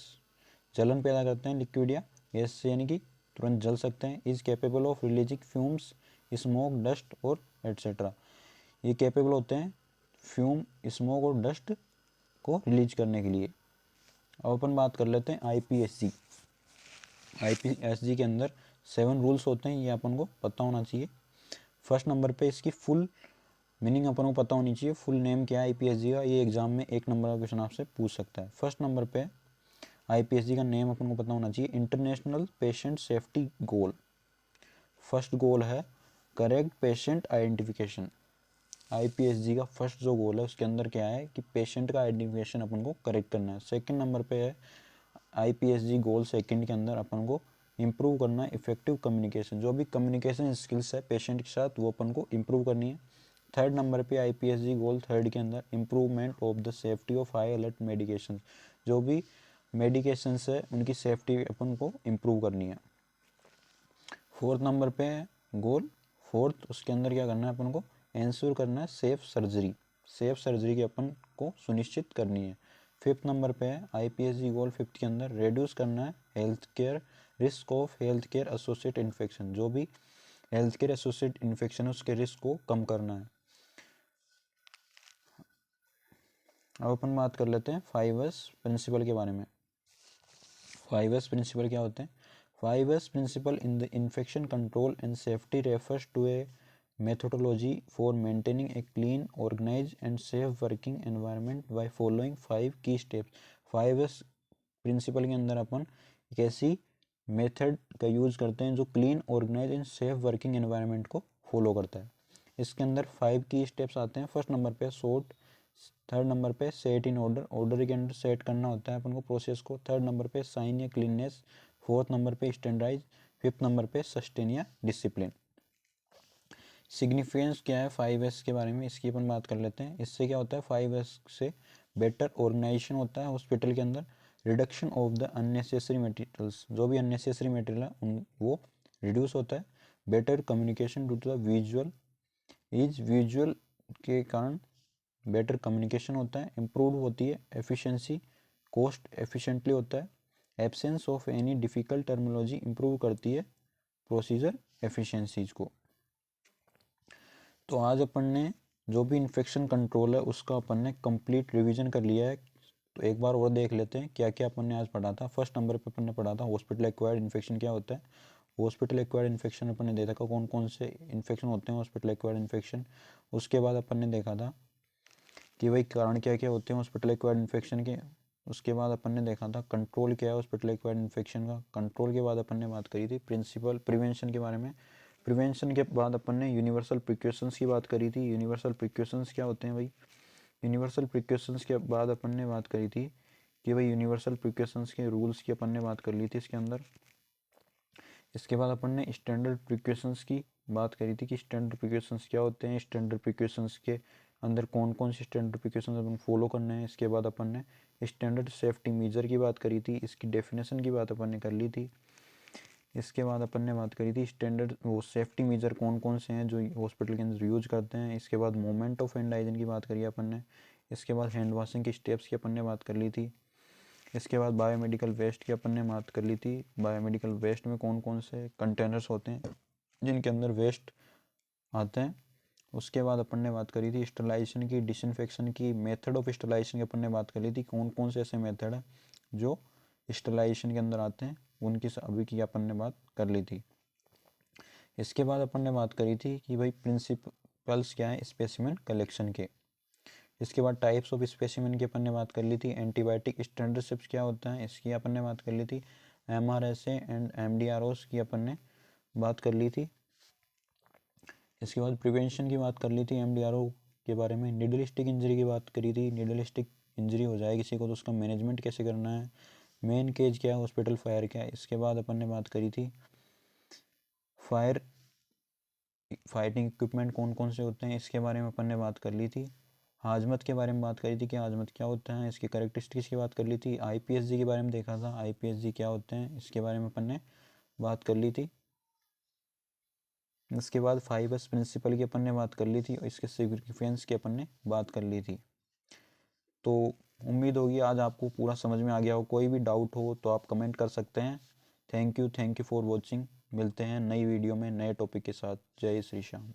जलन पैदा करते हैं लिक्विड या गैस से यानी कि तुरंत जल सकते हैं। Is capable of releasing fumes, smoke, dust और एट्सेट्रा, ये कैपेबल होते हैं फ्यूम, स्मोक और डस्ट को रिलीज करने के लिए। अब अपन बात कर लेते हैं आईपीएसजी। आईपीएसजी के अंदर 7 रूल्स होते हैं, ये अपन को पता होना चाहिए। फर्स्ट नंबर पे इसकी फुल मीनिंग अपन को पता होनी चाहिए। फुल नेम क्या है आईपीएसजी का, ये एग्जाम में 1 नंबर का क्वेश्चन आपसे पूछ सकता है। फर्स्ट नंबर पे आईपीएसजी का नेम अपन को पता होना चाहिए, इंटरनेशनल पेशेंट सेफ्टी गोल। फर्स्ट गोल है करेक्ट पेशेंट आइडेंटिफिकेशन। आईपीएसजी का फर्स्ट जो गोल है उसके अंदर क्या है कि पेशेंट का आइडेंटिफिकेशन अपन को करेक्ट करना है। सेकंड नंबर पे है आईपीएसजी गोल सेकंड के अंदर अपन को इम्प्रूव करना है इफेक्टिव कम्युनिकेशन, जो भी कम्युनिकेशन स्किल्स है पेशेंट के साथ वो अपन को इम्प्रूव करनी है। थर्ड नंबर पे आईपीएसजी गोल थर्ड के अंदर improvement of the safety of high alert medication, जो भी मेडिकेशन है उनकी सेफ्टी अपन को इम्प्रूव करनी है। फोर्थ नंबर पे है गोल फोर्थ, उसके अंदर क्या करना है अपन को इंश्योर करना है सेफ सर्जरी की अपन को सुनिश्चित करनी है। फिफ्थ नंबर पे है आईपीएसजी गोल फिफ्थ के अंदर रिड्यूस करना है health care risk of health care associate infection, जो भी हेल्थ केयर एसोसिएट इन्फेक्शन है उसके रिस्क को कम करना है। अब अपन बात कर लेते हैं 5S प्रिंसिपल के बारे में। 5S प्रिंसिपल क्या होते हैं? 5S principle in the infection control and safety refers to a methodology for maintaining a clean, organized and safe working environment by following 5 key steps। 5S principal के अंदर अपन एक ऐसी मेथड का यूज़ करते हैं जो clean, organise and safe working environment को फॉलो करता है। इसके अंदर 5 की स्टेप्स आते हैं। फर्स्ट नंबर पे सॉर्ट, थर्ड नंबर पे सेट इन ऑर्डर के अंदर सेट करना होता है अपन को प्रोसेस को। थर्ड नंबर पे साइन या क्लीननेस, फोर्थ नंबर पे स्टैंडर्डाइज, फिफ्थ नंबर पे सस्टेन या डिसिप्लिन। सिग्निफिकेंस क्या है 5S के बारे में, इसकी अपन बात कर लेते हैं। इससे क्या होता है 5S से बेटर ऑर्गेनाइजेशन होता है हॉस्पिटल के अंदर, reduction of the unnecessary materials, जो भी अननेसेसरी मटेरियल है उन वो रिड्यूस होता है। Better communication due to the visual के कारण बेटर कम्युनिकेशन होता है। इम्प्रूव होती है एफिशिएंसी, कॉस्ट एफिशिएंटली होता है। Absence of any difficult terminology improve करती है प्रोसीजर एफिशिएंसीज को। तो आज अपन ने जो भी इन्फेक्शन कंट्रोल है उसका अपन ने कंप्लीट रिवीजन कर लिया है। तो एक बार और देख लेते हैं क्या क्या अपन ने आज पढ़ा था। फर्स्ट नंबर पे अपन ने पढ़ा था हॉस्पिटल एक्वायर्ड इन्फेक्शन क्या होता है। हॉस्पिटल एक्वायर्ड इन्फेक्शन अपन ने देखा था कौन कौन से इन्फेक्शन होते हैं हॉस्पिटल एक्वायर्ड इन्फेक्शन। उसके बाद अपन ने देखा था कि भाई कारण क्या क्या होते हैं हॉस्पिटल एक्वायर्ड इन्फेक्शन के। उसके बाद अपन ने देखा था कंट्रोल क्या है हॉस्पिटल एक्वायर्ड इन्फेक्शन का। कंट्रोल के बाद अपन ने बात करी थी प्रिंसिपल प्रिवेंशन के बारे में। प्रिवेंशन के बाद अपन ने यूनिवर्सल प्रिकॉशंस की बात करी थी। यूनिवर्सल प्रिकॉशंस क्या होते हैं भाई? यूनिवर्सल प्रिकॉशंस के बाद अपन ने बात करी थी कि भाई यूनिवर्सल प्रिकॉशंस के रूल्स की अपन ने बात कर ली थी इसके अंदर। इसके बाद अपन ने स्टैंडर्ड प्रिकॉशंस की बात करी थी कि स्टैंडर्ड प्रिकॉशंस क्या होते हैं, स्टैंडर्ड प्रिकॉशंस के अंदर कौन कौन से स्टैंडर्ड प्रिकॉशंस अपन फॉलो करने हैं। इसके बाद अपन ने स्टैंडर्ड सेफ्टी मेजर की बात करी थी, इसकी डेफिनेशन की बात अपन ने कर ली थी। इसके बाद अपन ने बात करी थी स्टैंडर्ड वो सेफ्टी मेजर कौन कौन से हैं जो हॉस्पिटल के अंदर यूज करते हैं। इसके बाद मोमेंट ऑफ हैंड हाइजीन की बात करी अपन ने। इसके बाद हैंड वॉशिंग की स्टेप्स की अपन ने बात कर ली थी। इसके बाद बायोमेडिकल वेस्ट की अपन ने बात कर ली थी। बायोमेडिकल वेस्ट में कौन कौन से कंटेनर्स होते हैं जिनके अंदर वेस्ट आते हैं। उसके बाद अपन ने बात करी थी स्टरलाइजेशन की, डिसइंफेक्शन की, मेथड ऑफ स्टरलाइजेशन की अपन ने बात कर ली थी कौन कौन से ऐसे मेथड हैं जो स्टरलाइजेशन के अंदर आते हैं, उनकी अभी की अपन ने बात कर ली थी। इसके बाद अपन ने बात करी थी कि भाई प्रिंसिपल्स क्या है स्पेसिमेन कलेक्शन के। इसके बाद टाइप्स ऑफ स्पेसिमेन की अपन ने बात कर ली थी। एंटीबायोटिक स्टैंडर्डशिप्स क्या होता है इसकी अपन ने बात कर ली थी। MRSA एंड MDROs की अपन ने बात कर ली थी। इसके बाद प्रिवेंशन की बात कर ली थी MDRO के बारे में, नीडल स्टिक इंजरी की बात करी थी, नीडल स्टिक इंजरी हो जाए किसी को तो उसका मैनेजमेंट कैसे करना है, मेन केज क्या है, हॉस्पिटल फायर क्या है। इसके बाद अपन ने बात करी थी फाइटिंग इक्विपमेंट कौन कौन से होते हैं, इसके बारे में अपन ने बात कर ली थी। हाजमत के बारे में बात करी थी कि हाजमत क्या होता है, इसकी कैरेक्टरिस्टिक्स की बात कर ली थी। आईपीएसजी के बारे में देखा था, आईपीएसजी क्या होते हैं, इसके बारे में अपन ने बात कर ली थी। इसके बाद 5S प्रिंसिपल की अपन ने बात कर ली थी और इसके सिग्निफिकेंस की अपन ने बात कर ली थी। तो उम्मीद होगी आज आपको पूरा समझ में आ गया हो। कोई भी डाउट हो तो आप कमेंट कर सकते हैं। Thank you for watching. मिलते हैं नई वीडियो में नए टॉपिक के साथ। जय श्री श्याम।